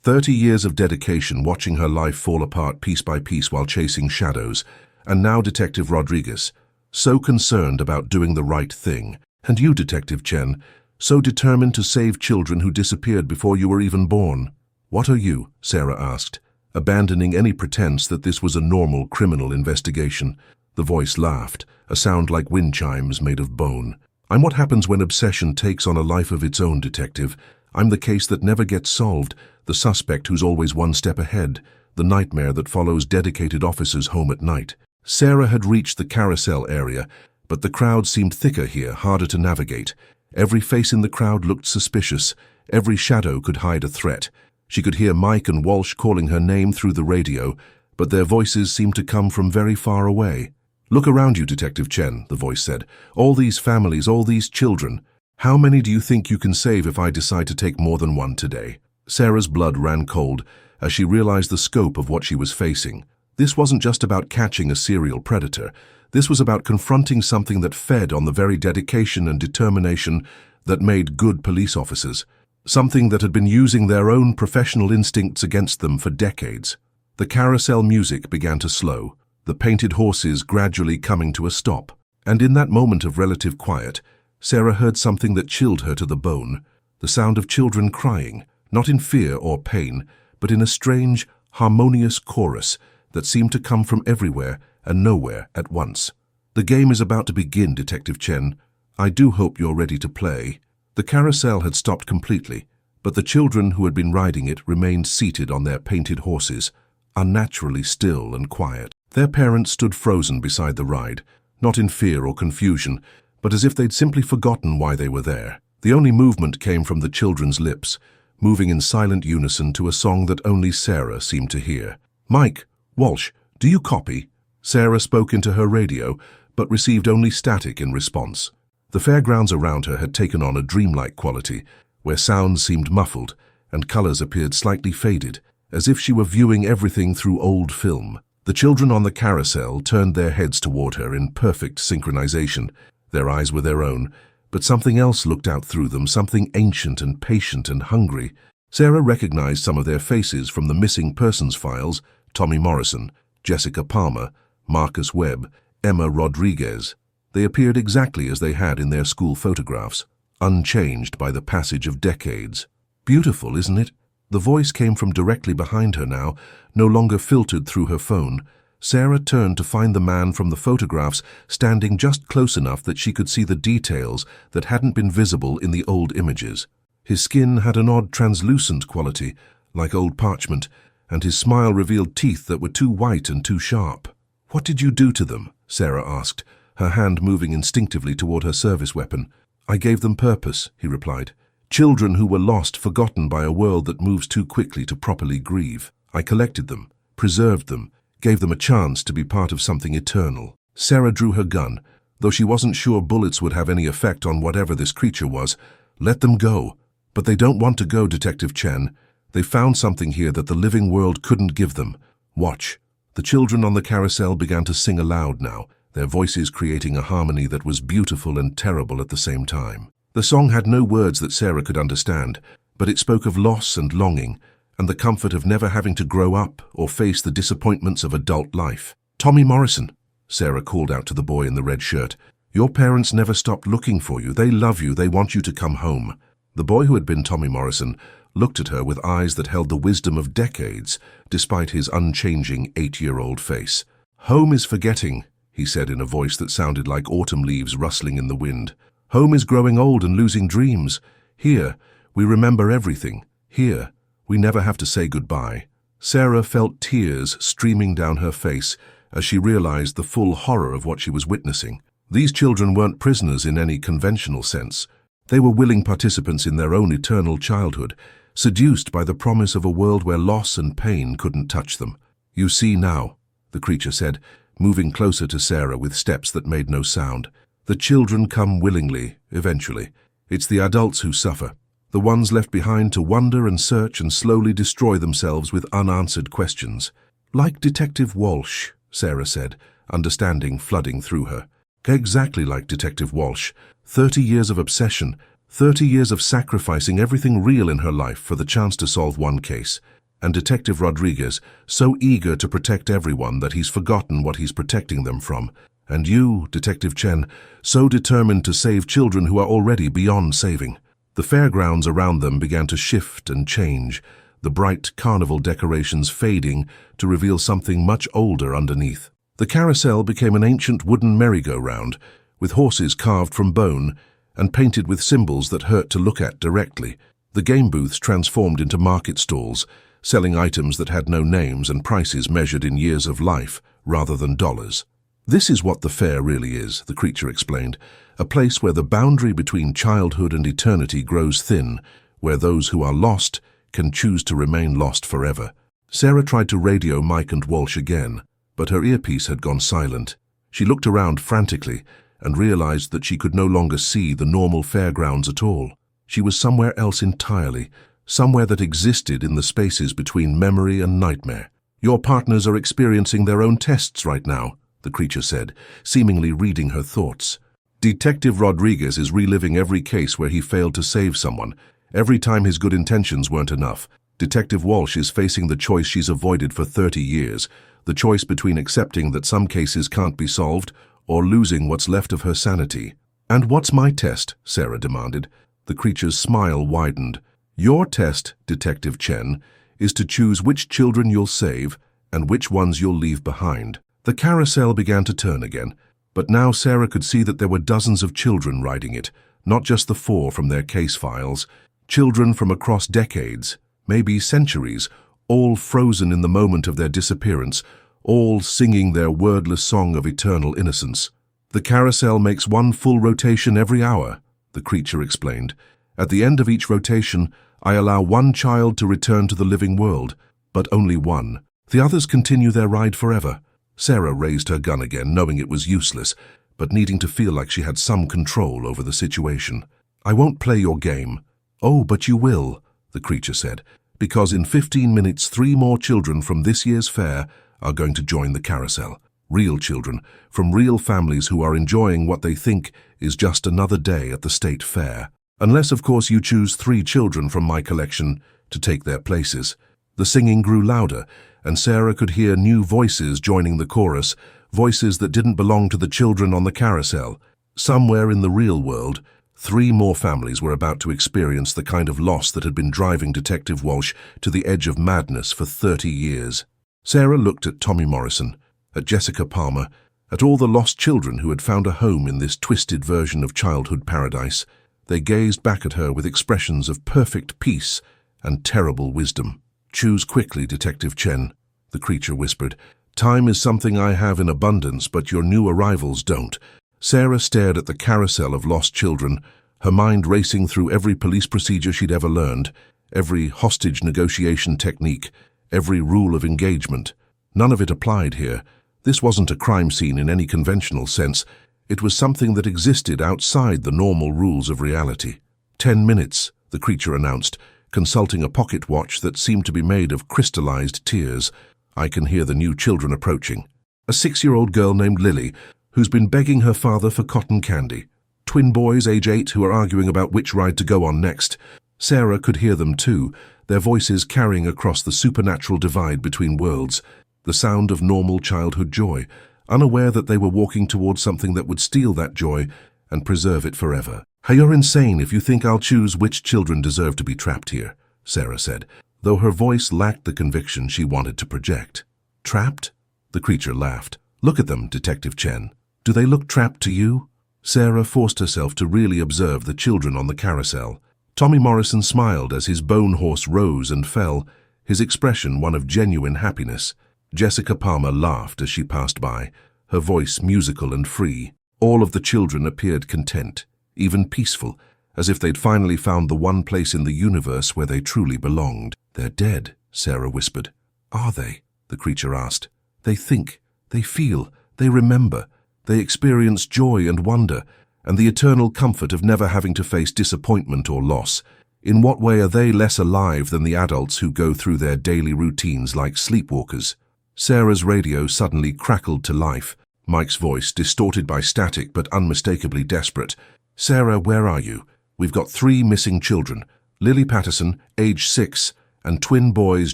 30 years of dedication watching her life fall apart piece by piece while chasing shadows. And now Detective Rodriguez, so concerned about doing the right thing. And you, Detective Chen, so determined to save children who disappeared before you were even born. What are you? Sarah asked, abandoning any pretense that this was a normal criminal investigation. The voice laughed, a sound like wind chimes made of bone. I'm what happens when obsession takes on a life of its own, detective. I'm the case that never gets solved, the suspect who's always one step ahead, the nightmare that follows dedicated officers home at night. Sarah had reached the carousel area, but the crowd seemed thicker here, harder to navigate. Every face in the crowd looked suspicious. Every shadow could hide a threat. She could hear Mike and Walsh calling her name through the radio, but their voices seemed to come from very far away. Look around you, Detective Chen, the voice said. All these families, all these children. How many do you think you can save if I decide to take more than one today? Sarah's blood ran cold as she realized the scope of what she was facing. This wasn't just about catching a serial predator. This was about confronting something that fed on the very dedication and determination that made good police officers. Something that had been using their own professional instincts against them for decades. The carousel music began to slow, the painted horses gradually coming to a stop. And in that moment of relative quiet, Sarah heard something that chilled her to the bone. The sound of children crying, not in fear or pain, but in a strange, harmonious chorus that seemed to come from everywhere and nowhere at once. The game is about to begin, Detective Chen. I do hope you're ready to play. The carousel had stopped completely, but the children who had been riding it remained seated on their painted horses, unnaturally still and quiet. Their parents stood frozen beside the ride, not in fear or confusion, but as if they'd simply forgotten why they were there. The only movement came from the children's lips, moving in silent unison to a song that only Sarah seemed to hear. Mike, Walsh, do you copy? Sarah spoke into her radio, but received only static in response. The fairgrounds around her had taken on a dreamlike quality, where sounds seemed muffled and colors appeared slightly faded, as if she were viewing everything through old film. The children on the carousel turned their heads toward her in perfect synchronization. Their eyes were their own, but something else looked out through them, something ancient and patient and hungry. Sarah recognized some of their faces from the missing persons files: Tommy Morrison, Jessica Palmer, Marcus Webb, Emma Rodriguez. They appeared exactly as they had in their school photographs, unchanged by the passage of decades. Beautiful, isn't it? The voice came from directly behind her now, no longer filtered through her phone. Sarah turned to find the man from the photographs standing just close enough that she could see the details that hadn't been visible in the old images. His skin had an odd translucent quality, like old parchment, and his smile revealed teeth that were too white and too sharp. What did you do to them? Sarah asked, her hand moving instinctively toward her service weapon. I gave them purpose, he replied. Children who were lost, forgotten by a world that moves too quickly to properly grieve. I collected them, preserved them, gave them a chance to be part of something eternal. Sarah drew her gun, though she wasn't sure bullets would have any effect on whatever this creature was. Let them go. But they don't want to go, Detective Chen. They found something here that the living world couldn't give them. Watch. The children on the carousel began to sing aloud now, their voices creating a harmony that was beautiful and terrible at the same time. The song had no words that Sarah could understand, but it spoke of loss and longing, and the comfort of never having to grow up or face the disappointments of adult life. Tommy Morrison, Sarah called out to the boy in the red shirt. Your parents never stopped looking for you. They love you. They want you to come home. The boy who had been Tommy Morrison looked at her with eyes that held the wisdom of decades, despite his unchanging 8-year-old face. Home is forgetting, he said in a voice that sounded like autumn leaves rustling in the wind. Home is growing old and losing dreams. Here, we remember everything. Here, we never have to say goodbye. Sarah felt tears streaming down her face as she realized the full horror of what she was witnessing. These children weren't prisoners in any conventional sense. They were willing participants in their own eternal childhood, seduced by the promise of a world where loss and pain couldn't touch them. You see now, the creature said, moving closer to Sarah with steps that made no sound. The children come willingly, eventually. It's the adults who suffer, the ones left behind to wonder and search and slowly destroy themselves with unanswered questions. Like Detective Walsh, Sarah said, understanding flooding through her. Exactly like Detective Walsh. 30 years of obsession, 30 years of sacrificing everything real in her life for the chance to solve one case. And Detective Rodriguez, so eager to protect everyone that he's forgotten what he's protecting them from. And you, Detective Chen, so determined to save children who are already beyond saving. The fairgrounds around them began to shift and change, the bright carnival decorations fading to reveal something much older underneath. The carousel became an ancient wooden merry-go-round, with horses carved from bone and painted with symbols that hurt to look at directly. The game booths transformed into market stalls, selling items that had no names and prices measured in years of life rather than dollars. This is what the fair really is, the creature explained, a place where the boundary between childhood and eternity grows thin, where those who are lost can choose to remain lost forever. Sarah tried to radio Mike and Walsh again, but her earpiece had gone silent. She looked around frantically and realized that she could no longer see the normal fairgrounds at all. She was somewhere else entirely, somewhere that existed in the spaces between memory and nightmare. Your partners are experiencing their own tests right now, the creature said, seemingly reading her thoughts. Detective Rodriguez is reliving every case where he failed to save someone, every time his good intentions weren't enough. Detective Walsh is facing the choice she's avoided for 30 years, the choice between accepting that some cases can't be solved or losing what's left of her sanity. And what's my test? Sarah demanded. The creature's smile widened. Your test, Detective Chen, is to choose which children you'll save and which ones you'll leave behind. The carousel began to turn again, but now Sarah could see that there were dozens of children riding it, not just the 4 from their case files. Children from across decades, maybe centuries, all frozen in the moment of their disappearance, all singing their wordless song of eternal innocence. The carousel makes one full rotation every hour, the creature explained. At the end of each rotation, I allow one child to return to the living world, but only one. The others continue their ride forever. Sarah raised her gun again, knowing it was useless, but needing to feel like she had some control over the situation. I won't play your game. Oh, but you will, the creature said, because in 15 minutes 3 more children from this year's fair are going to join the carousel. Real children, from real families who are enjoying what they think is just another day at the state fair. Unless, of course, you choose 3 children from my collection to take their places. The singing grew louder, and Sarah could hear new voices joining the chorus, voices that didn't belong to the children on the carousel. Somewhere in the real world, 3 more families were about to experience the kind of loss that had been driving Detective Walsh to the edge of madness for 30 years. Sarah looked at Tommy Morrison, at Jessica Palmer, at all the lost children who had found a home in this twisted version of childhood paradise. They gazed back at her with expressions of perfect peace and terrible wisdom. Choose quickly, Detective Chen, the creature whispered. Time is something I have in abundance, but your new arrivals don't. Sarah stared at the carousel of lost children, her mind racing through every police procedure she'd ever learned, every hostage negotiation technique, every rule of engagement. None of it applied here. This wasn't a crime scene in any conventional sense. It was something that existed outside the normal rules of reality. 10 minutes, the creature announced, consulting a pocket watch that seemed to be made of crystallized tears. I can hear the new children approaching. A 6-year-old girl named Lily, who's been begging her father for cotton candy. Twin boys, age 8, who are arguing about which ride to go on next. Sarah could hear them too, their voices carrying across the supernatural divide between worlds, the sound of normal childhood joy, unaware that they were walking towards something that would steal that joy and preserve it forever. Hey, you're insane if you think I'll choose which children deserve to be trapped here, Sarah said, though her voice lacked the conviction she wanted to project. Trapped? The creature laughed. Look at them, Detective Chen. Do they look trapped to you? Sarah forced herself to really observe the children on the carousel. Tommy Morrison smiled as his bone horse rose and fell, his expression one of genuine happiness. Jessica Palmer laughed as she passed by, her voice musical and free. All of the children appeared content, even peaceful, as if they'd finally found the one place in the universe where they truly belonged. They're dead, Sarah whispered. Are they? The creature asked. They think, they feel, they remember. They experience joy and wonder, and the eternal comfort of never having to face disappointment or loss. In what way are they less alive than the adults who go through their daily routines like sleepwalkers? Sarah's radio suddenly crackled to life, Mike's voice distorted by static but unmistakably desperate. Sarah, where are you? We've got 3 missing children, Lily Patterson, age 6, and twin boys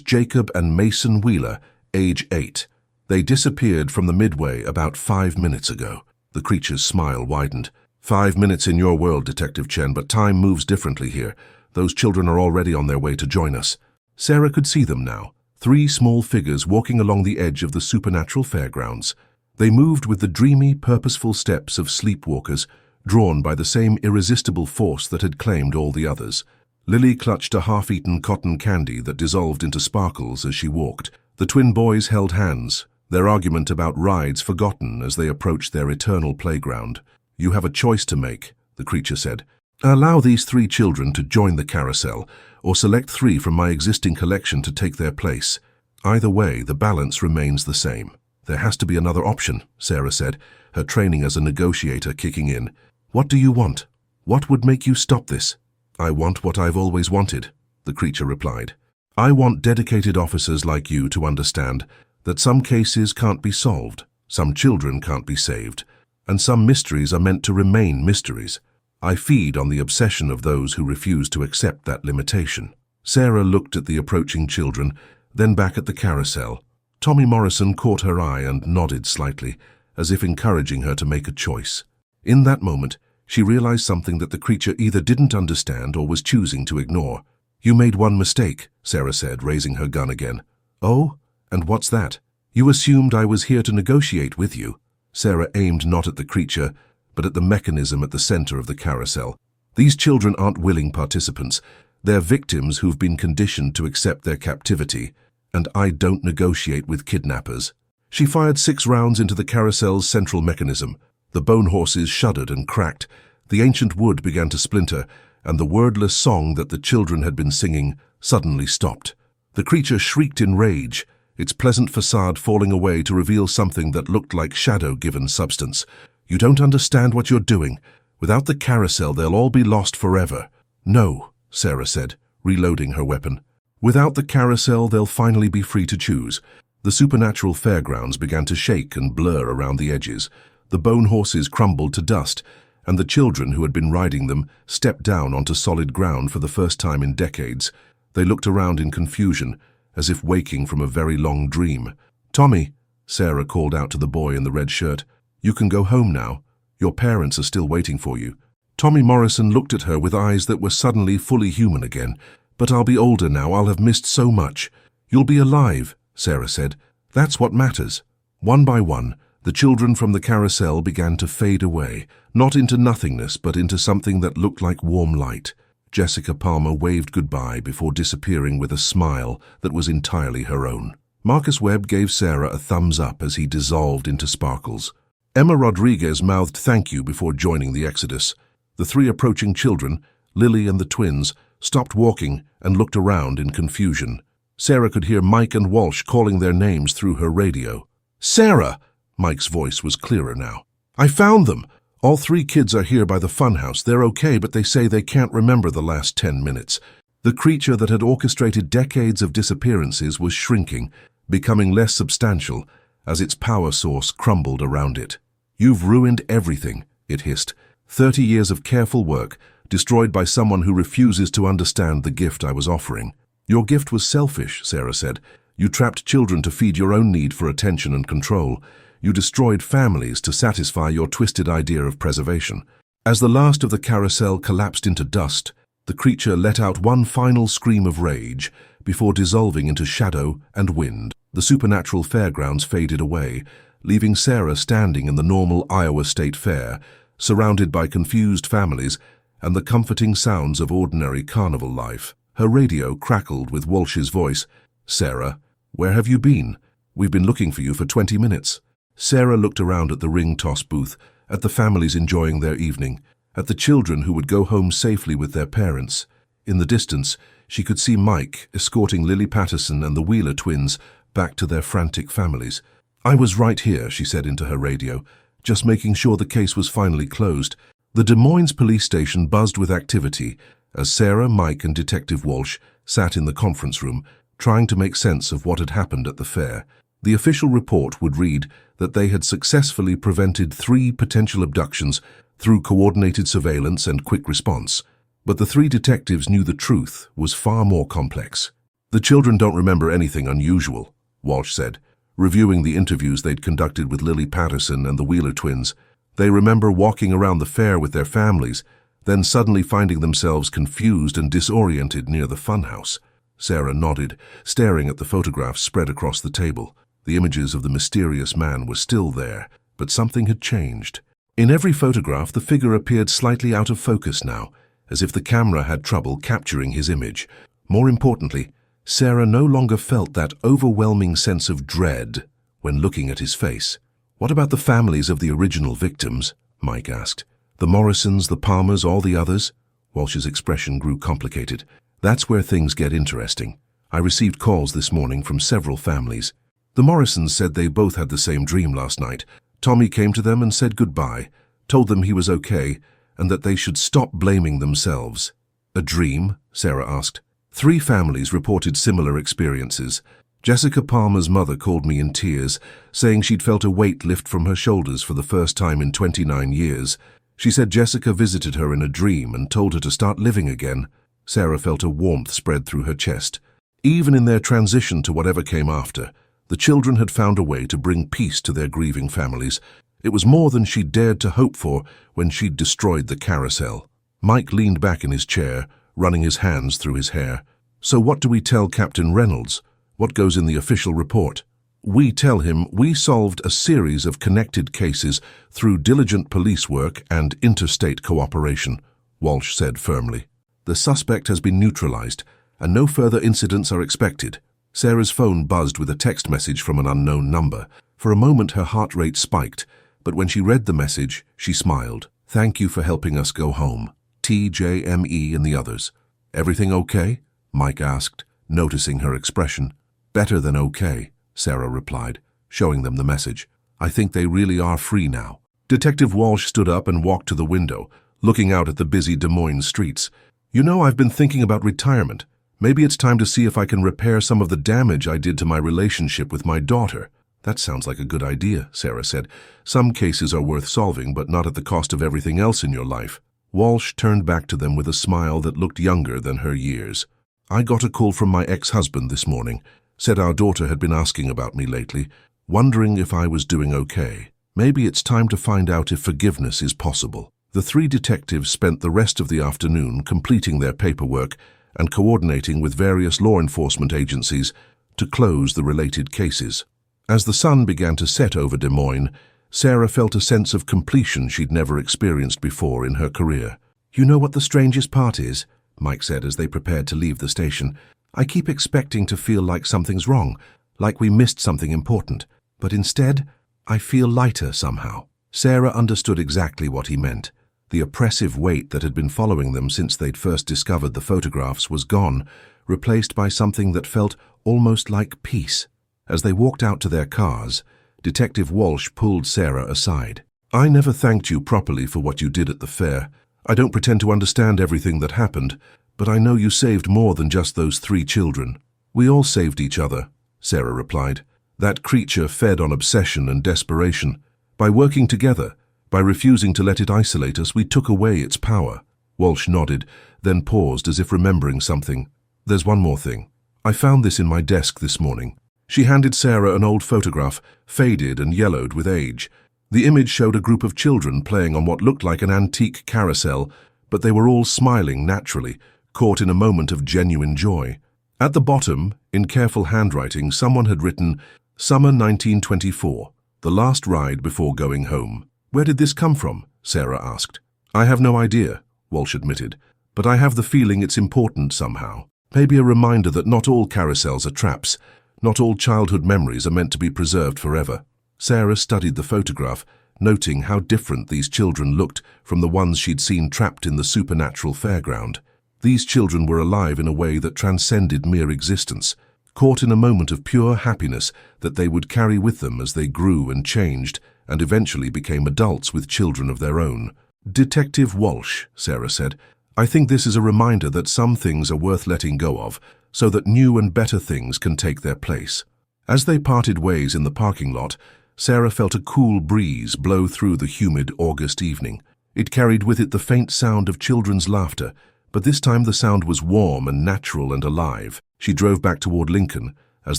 Jacob and Mason Wheeler, age 8. They disappeared from the midway about 5 minutes ago. The creature's smile widened. 5 minutes in your world, Detective Chen, but time moves differently here. Those children are already on their way to join us. Sarah could see them now, 3 small figures walking along the edge of the supernatural fairgrounds. They moved with the dreamy, purposeful steps of sleepwalkers, drawn by the same irresistible force that had claimed all the others. Lily clutched a half-eaten cotton candy that dissolved into sparkles as she walked. The twin boys held hands, their argument about rides forgotten as they approached their eternal playground. You have a choice to make, the creature said. Allow these 3 children to join the carousel, or select 3 from my existing collection to take their place. Either way, the balance remains the same. There has to be another option, Sarah said, her training as a negotiator kicking in. What do you want? What would make you stop this? I want what I've always wanted, the creature replied. I want dedicated officers like you to understand that some cases can't be solved, some children can't be saved, and some mysteries are meant to remain mysteries. I feed on the obsession of those who refuse to accept that limitation. Sarah looked at the approaching children, then back at the carousel. Tommy Morrison caught her eye and nodded slightly, as if encouraging her to make a choice. In that moment, she realized something that the creature either didn't understand or was choosing to ignore. You made one mistake, Sarah said, raising her gun again. Oh? And what's that? You assumed I was here to negotiate with you. Sarah aimed not at the creature, but at the mechanism at the center of the carousel. These children aren't willing participants. They're victims who've been conditioned to accept their captivity, and I don't negotiate with kidnappers. She fired 6 rounds into the carousel's central mechanism. The bone horses shuddered and cracked. The ancient wood began to splinter, and the wordless song that the children had been singing suddenly stopped. The creature shrieked in rage, its pleasant facade falling away to reveal something that looked like shadow given substance. You don't understand what you're doing. Without the carousel, they'll all be lost forever. No, Sarah said, reloading her weapon. Without the carousel, they'll finally be free to choose. The supernatural fairgrounds began to shake and blur around the edges. The bone horses crumbled to dust, and the children who had been riding them stepped down onto solid ground for the first time in decades. They looked around in confusion, as if waking from a very long dream. Tommy, Sarah called out to the boy in the red shirt. You can go home now. Your parents are still waiting for you. Tommy Morrison looked at her with eyes that were suddenly fully human again. But I'll be older now. I'll have missed so much. You'll be alive, Sarah said. That's what matters. One by one, the children from the carousel began to fade away, not into nothingness, but into something that looked like warm light. Jessica Palmer waved goodbye before disappearing with a smile that was entirely her own. Marcus Webb gave Sarah a thumbs up as he dissolved into sparkles. Emma Rodriguez mouthed thank you before joining the exodus. The 3 approaching children, Lily and the twins, stopped walking and looked around in confusion. Sarah could hear Mike and Walsh calling their names through her radio. Sarah! Mike's voice was clearer now. I found them! All 3 kids are here by the funhouse. They're okay, but they say they can't remember the last 10 minutes. The creature that had orchestrated decades of disappearances was shrinking, becoming less substantial, as its power source crumbled around it. You've ruined everything, it hissed. 30 years of careful work, destroyed by someone who refuses to understand the gift I was offering. Your gift was selfish, Sarah said. You trapped children to feed your own need for attention and control. You destroyed families to satisfy your twisted idea of preservation. As the last of the carousel collapsed into dust, the creature let out one final scream of rage before dissolving into shadow and wind. The supernatural fairgrounds faded away, leaving Sarah standing in the normal Iowa State Fair, surrounded by confused families and the comforting sounds of ordinary carnival life. Her radio crackled with Walsh's voice. Sarah, where have you been? We've been looking for you for 20 minutes. Sarah looked around at the ring toss booth, at the families enjoying their evening, at the children who would go home safely with their parents. In the distance, she could see Mike escorting Lily Patterson and the Wheeler twins back to their frantic families. I was right here, she said into her radio, just making sure the case was finally closed. The Des Moines police station buzzed with activity as Sarah, Mike, and Detective Walsh sat in the conference room, trying to make sense of what had happened at the fair. The official report would read that they had successfully prevented 3 potential abductions through coordinated surveillance and quick response. But the three detectives knew the truth was far more complex. The children don't remember anything unusual, Walsh said, reviewing the interviews they'd conducted with Lily Patterson and the Wheeler twins. They remember walking around the fair with their families, then suddenly finding themselves confused and disoriented near the funhouse. Sarah nodded, staring at the photographs spread across the table. The images of the mysterious man were still there, but something had changed. In every photograph, the figure appeared slightly out of focus now, as if the camera had trouble capturing his image. More importantly, Sarah no longer felt that overwhelming sense of dread when looking at his face. "What about the families of the original victims?" Mike asked. "The Morrisons, the Palmers, all the others?" Walsh's expression grew complicated. "That's where things get interesting. I received calls this morning from several families. The Morrisons said they both had the same dream last night. Tommy came to them and said goodbye, told them he was okay, and that they should stop blaming themselves." "A dream?" Sarah asked. 3 families reported similar experiences. Jessica Palmer's mother called me in tears, saying she'd felt a weight lift from her shoulders for the first time in 29 years. She said Jessica visited her in a dream and told her to start living again. Sarah felt a warmth spread through her chest. Even in their transition to whatever came after, the children had found a way to bring peace to their grieving families. It was more than she'd dared to hope for when she'd destroyed the carousel. Mike leaned back in his chair, running his hands through his hair. "So what do we tell Captain Reynolds? What goes in the official report?" "We tell him we solved a series of connected cases through diligent police work and interstate cooperation," Walsh said firmly. "The suspect has been neutralized, and no further incidents are expected." Sarah's phone buzzed with a text message from an unknown number. For a moment her heart rate spiked, but when she read the message, she smiled. "Thank you for helping us go home. TJME and the others." "Everything okay?" Mike asked, noticing her expression. "Better than okay," Sarah replied, showing them the message. "I think they really are free now." Detective Walsh stood up and walked to the window, looking out at the busy Des Moines streets. "You know, I've been thinking about retirement. Maybe it's time to see if I can repair some of the damage I did to my relationship with my daughter." "That sounds like a good idea," Sarah said. "Some cases are worth solving, but not at the cost of everything else in your life." Walsh turned back to them with a smile that looked younger than her years. "I got a call from my ex-husband this morning. Said our daughter had been asking about me lately, wondering if I was doing okay. Maybe it's time to find out if forgiveness is possible." The 3 detectives spent the rest of the afternoon completing their paperwork and coordinating with various law enforcement agencies to close the related cases. As the sun began to set over Des Moines, Sarah felt a sense of completion she'd never experienced before in her career. "You know what the strangest part is?" Mike said as they prepared to leave the station. "I keep expecting to feel like something's wrong, like we missed something important. But instead, I feel lighter somehow." Sarah understood exactly what he meant. The oppressive weight that had been following them since they'd first discovered the photographs was gone, replaced by something that felt almost like peace. As they walked out to their cars, Detective Walsh pulled Sarah aside. "I never thanked you properly for what you did at the fair. I don't pretend to understand everything that happened, but I know you saved more than just those 3 children." "We all saved each other," Sarah replied. "That creature fed on obsession and desperation. By working together, by refusing to let it isolate us, we took away its power." Walsh nodded, then paused as if remembering something. "There's one more thing. I found this in my desk this morning." She handed Sarah an old photograph, faded and yellowed with age. The image showed a group of children playing on what looked like an antique carousel, but they were all smiling naturally, caught in a moment of genuine joy. At the bottom, in careful handwriting, someone had written, "Summer 1924, the last ride before going home." "Where did this come from?" Sarah asked. "I have no idea," Walsh admitted, "but I have the feeling it's important somehow. Maybe a reminder that not all carousels are traps, not all childhood memories are meant to be preserved forever." Sarah studied the photograph, noting how different these children looked from the ones she'd seen trapped in the supernatural fairground. These children were alive in a way that transcended mere existence, caught in a moment of pure happiness that they would carry with them as they grew and changed and eventually became adults with children of their own. "Detective Walsh," Sarah said, "I think this is a reminder that some things are worth letting go of, so that new and better things can take their place." As they parted ways in the parking lot, Sarah felt a cool breeze blow through the humid August evening. It carried with it the faint sound of children's laughter, But this time the sound was warm and natural and alive. She drove back toward Lincoln as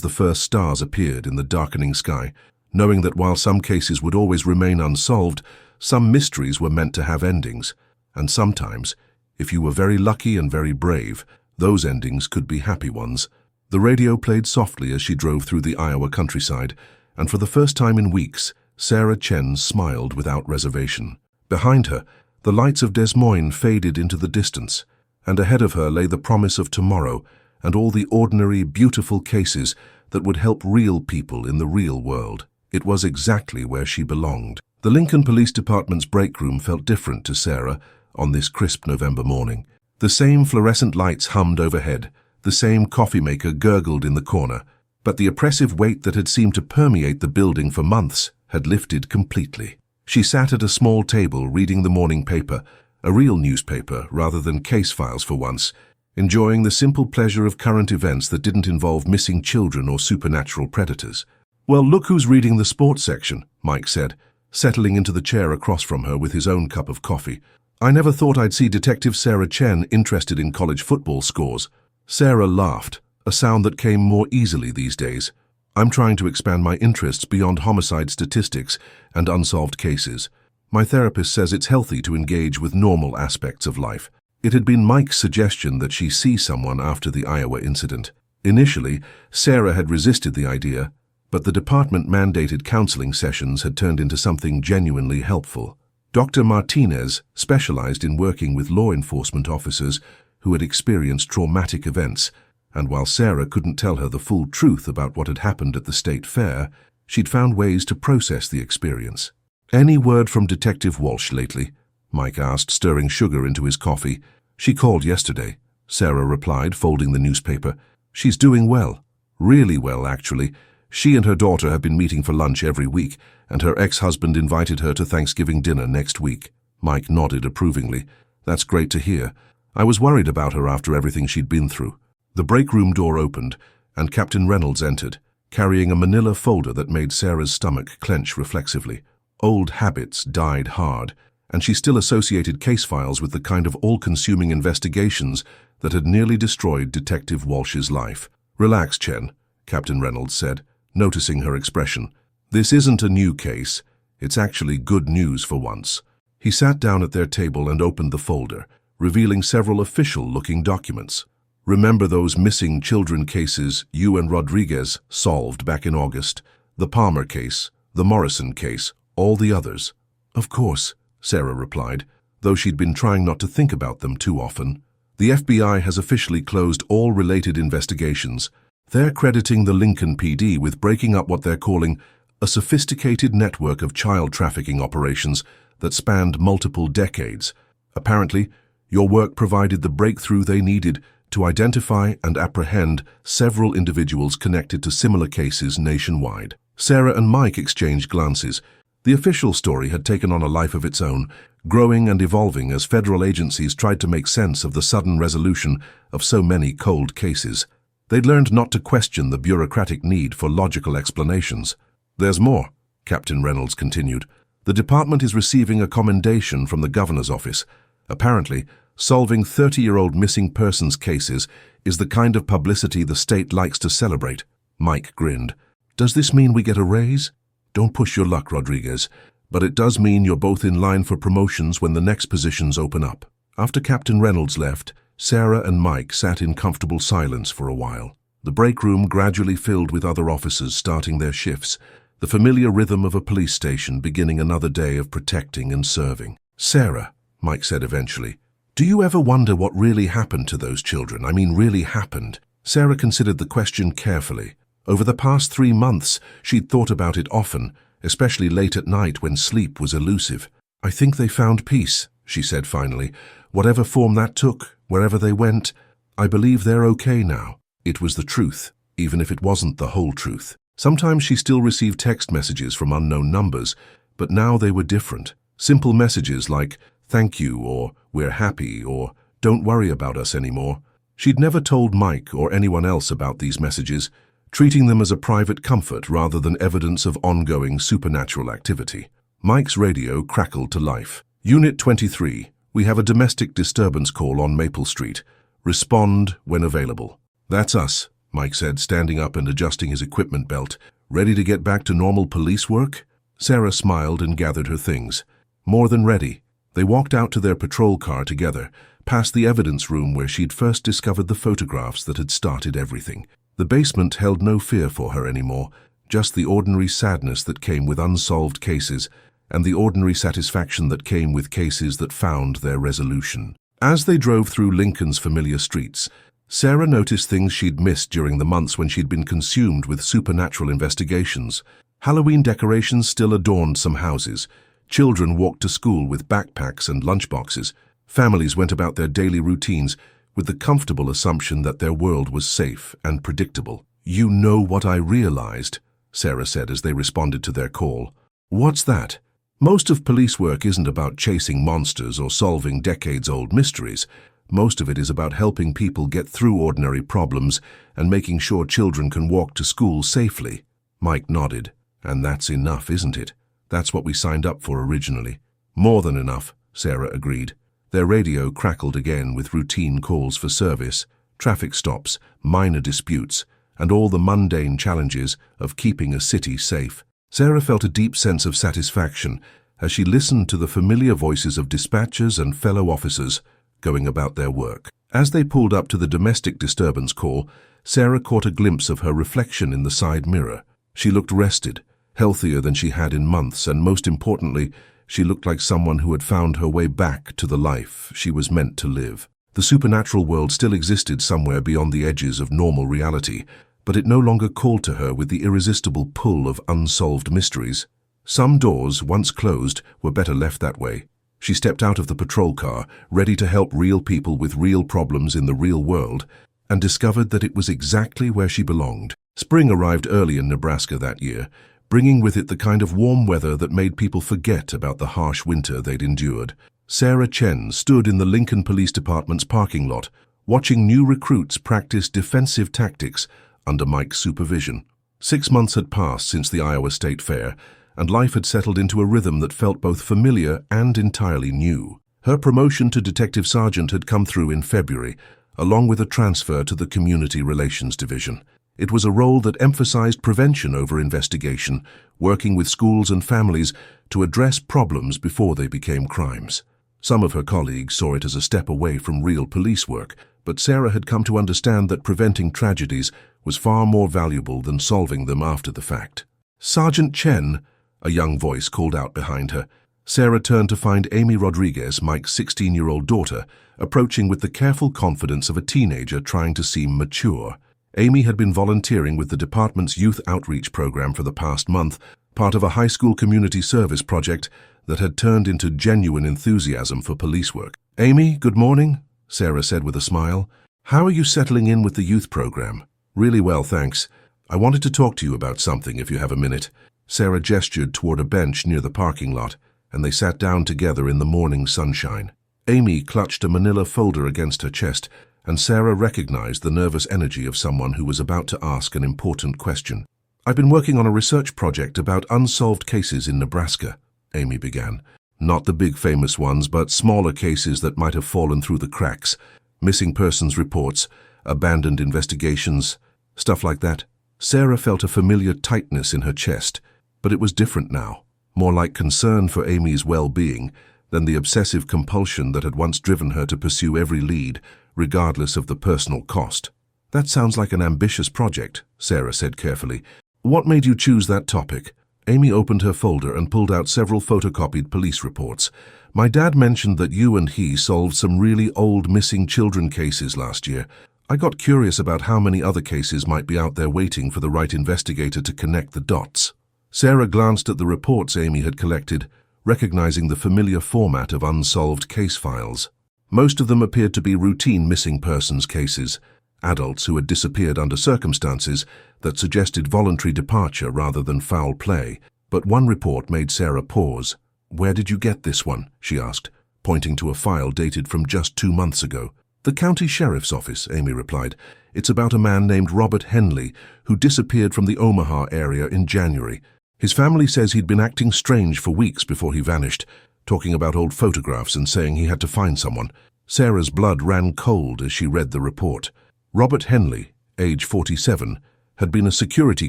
the first stars appeared in the darkening sky, knowing that while some cases would always remain unsolved, some mysteries were meant to have endings. And sometimes, if you were very lucky and very brave, those endings could be happy ones. The radio played softly as she drove through the Iowa countryside, and for the first time in weeks, Sarah Chen smiled without reservation. Behind her, the lights of Des Moines faded into the distance, and ahead of her lay the promise of tomorrow and all the ordinary, beautiful cases that would help real people in the real world. It was exactly where she belonged. The Lincoln Police Department's break room felt different to Sarah on this crisp November morning. The same fluorescent lights hummed overhead, the same coffee maker gurgled in the corner, but the oppressive weight that had seemed to permeate the building for months had lifted completely. She sat at a small table reading the morning paper, a real newspaper rather than case files for once, enjoying the simple pleasure of current events that didn't involve missing children or supernatural predators. "Well, look who's reading the sports section," Mike said, settling into the chair across from her with his own cup of coffee. "I never thought I'd see Detective Sarah Chen interested in college football scores." Sarah laughed, a sound that came more easily these days. "I'm trying to expand my interests beyond homicide statistics and unsolved cases. My therapist says it's healthy to engage with normal aspects of life." It had been Mike's suggestion that she see someone after the Iowa incident. Initially, Sarah had resisted the idea, but the department-mandated counseling sessions had turned into something genuinely helpful. Dr. Martinez specialized in working with law enforcement officers who had experienced traumatic events, and while Sarah couldn't tell her the full truth about what had happened at the state fair, she'd found ways to process the experience. "Any word from Detective Walsh lately?" Mike asked, stirring sugar into his coffee. "She called yesterday," Sarah replied, folding the newspaper. "She's doing well. Really well, actually. She and her daughter have been meeting for lunch every week, and her ex-husband invited her to Thanksgiving dinner next week." Mike nodded approvingly. "That's great to hear. I was worried about her after everything she'd been through." The break room door opened, and Captain Reynolds entered, carrying a manila folder that made Sarah's stomach clench reflexively. Old habits died hard, and she still associated case files with the kind of all-consuming investigations that had nearly destroyed Detective Walsh's life. "Relax, Chen," Captain Reynolds said, noticing her expression. "This isn't a new case. It's actually good news for once." He sat down at their table and opened the folder, revealing several official-looking documents. "Remember those missing children cases you and Rodriguez solved back in August? The Palmer case, the Morrison case, all the others?" "Of course," Sarah replied, though she'd been trying not to think about them too often. "The FBI has officially closed all related investigations. They're crediting the Lincoln PD with breaking up what they're calling a sophisticated network of child trafficking operations that spanned multiple decades. Apparently, your work provided the breakthrough they needed to identify and apprehend several individuals connected to similar cases nationwide." Sarah and Mike exchanged glances. The official story had taken on a life of its own, growing and evolving as federal agencies tried to make sense of the sudden resolution of so many cold cases. They'd learned not to question the bureaucratic need for logical explanations. "There's more," Captain Reynolds continued. "The department is receiving a commendation from the governor's office. Apparently, solving 30-year-old missing persons cases is the kind of publicity the state likes to celebrate." Mike grinned. "Does this mean we get a raise?" "Don't push your luck, Rodriguez, but it does mean you're both in line for promotions when the next positions open up." After Captain Reynolds left, Sarah and Mike sat in comfortable silence for a while. The break room gradually filled with other officers starting their shifts, the familiar rhythm of a police station beginning another day of protecting and serving. "Sarah," Mike said eventually, "do you ever wonder what really happened to those children? I mean, really happened?" Sarah considered the question carefully. Over the past 3 months, she'd thought about it often, especially late at night when sleep was elusive. "I think they found peace," she said finally. "Whatever form that took, wherever they went, I believe they're okay now." It was the truth, even if it wasn't the whole truth. Sometimes she still received text messages from unknown numbers, but now they were different. Simple messages like, "Thank you," or "We're happy," or "Don't worry about us anymore." She'd never told Mike or anyone else about these messages, treating them as a private comfort rather than evidence of ongoing supernatural activity. Mike's radio crackled to life. "Unit 23, We have a domestic disturbance call on Maple Street. Respond when available." "That's us," Mike said, standing up and adjusting his equipment belt. "Ready to get back to normal police work?" Sarah smiled and gathered her things. "More than ready." They walked out to their patrol car together, past the evidence room where she'd first discovered the photographs that had started everything. The basement held no fear for her anymore, just the ordinary sadness that came with unsolved cases, and the ordinary satisfaction that came with cases that found their resolution. As they drove through Lincoln's familiar streets, Sarah noticed things she'd missed during the months when she'd been consumed with supernatural investigations. Halloween decorations still adorned some houses. Children walked to school with backpacks and lunchboxes. Families went about their daily routines with the comfortable assumption that their world was safe and predictable. "You know what I realized," Sarah said as they responded to their call. "What's that?" "Most of police work isn't about chasing monsters or solving decades-old mysteries. Most of it is about helping people get through ordinary problems and making sure children can walk to school safely." Mike nodded. "And that's enough, isn't it? That's what we signed up for originally." "More than enough," Sarah agreed. Their radio crackled again with routine calls for service, traffic stops, minor disputes, and all the mundane challenges of keeping a city safe. Sarah felt a deep sense of satisfaction as she listened to the familiar voices of dispatchers and fellow officers going about their work. As they pulled up to the domestic disturbance call, Sarah caught a glimpse of her reflection in the side mirror. She looked rested, healthier than she had in months, and most importantly, she looked like someone who had found her way back to the life she was meant to live. The supernatural world still existed somewhere beyond the edges of normal reality, but it no longer called to her with the irresistible pull of unsolved mysteries. Some doors, once closed, were better left that way. She stepped out of the patrol car, ready to help real people with real problems in the real world, and discovered that it was exactly where she belonged. Spring arrived early in Nebraska that year, bringing with it the kind of warm weather that made people forget about the harsh winter they'd endured. Sarah Chen stood in the Lincoln Police Department's parking lot, watching new recruits practice defensive tactics under Mike's supervision. 6 months had passed since the Iowa State Fair, and life had settled into a rhythm that felt both familiar and entirely new. Her promotion to detective sergeant had come through in February, along with a transfer to the Community Relations Division. It was a role that emphasized prevention over investigation, working with schools and families to address problems before they became crimes. Some of her colleagues saw it as a step away from real police work, but Sarah had come to understand that preventing tragedies was far more valuable than solving them after the fact. "Sergeant Chen," a young voice called out behind her. Sarah turned to find Amy Rodriguez, Mike's 16-year-old daughter, approaching with the careful confidence of a teenager trying to seem mature. Amy had been volunteering with the department's youth outreach program for the past month, part of a high school community service project that had turned into genuine enthusiasm for police work. "Amy, good morning," Sarah said with a smile. "How are you settling in with the youth program?" "Really well, thanks. I wanted to talk to you about something if you have a minute." Sarah gestured toward a bench near the parking lot, and they sat down together in the morning sunshine. Amy clutched a manila folder against her chest, and Sarah recognized the nervous energy of someone who was about to ask an important question. "I've been working on a research project about unsolved cases in Nebraska," Amy began. "Not the big famous ones, but smaller cases that might have fallen through the cracks. Missing persons reports, abandoned investigations, stuff like that." Sarah felt a familiar tightness in her chest, but it was different now, more like concern for Amy's well-being than the obsessive compulsion that had once driven her to pursue every lead, regardless of the personal cost. "That sounds like an ambitious project," Sarah said carefully. "What made you choose that topic?" Amy opened her folder and pulled out several photocopied police reports. "My dad mentioned that you and he solved some really old missing children cases last year. I got curious about how many other cases might be out there waiting for the right investigator to connect the dots." Sarah glanced at the reports Amy had collected, recognizing the familiar format of unsolved case files. Most of them appeared to be routine missing persons cases, adults who had disappeared under circumstances that suggested voluntary departure rather than foul play. But one report made Sarah pause. "Where did you get this one?" she asked, pointing to a file dated from just 2 months ago. "The county sheriff's office," Amy replied. "It's about a man named Robert Henley who disappeared from the Omaha area in January. His family says he'd been acting strange for weeks before he vanished, talking about old photographs and saying he had to find someone. Sarah's blood ran cold as she read the report. Robert Henley, age 47, had been a security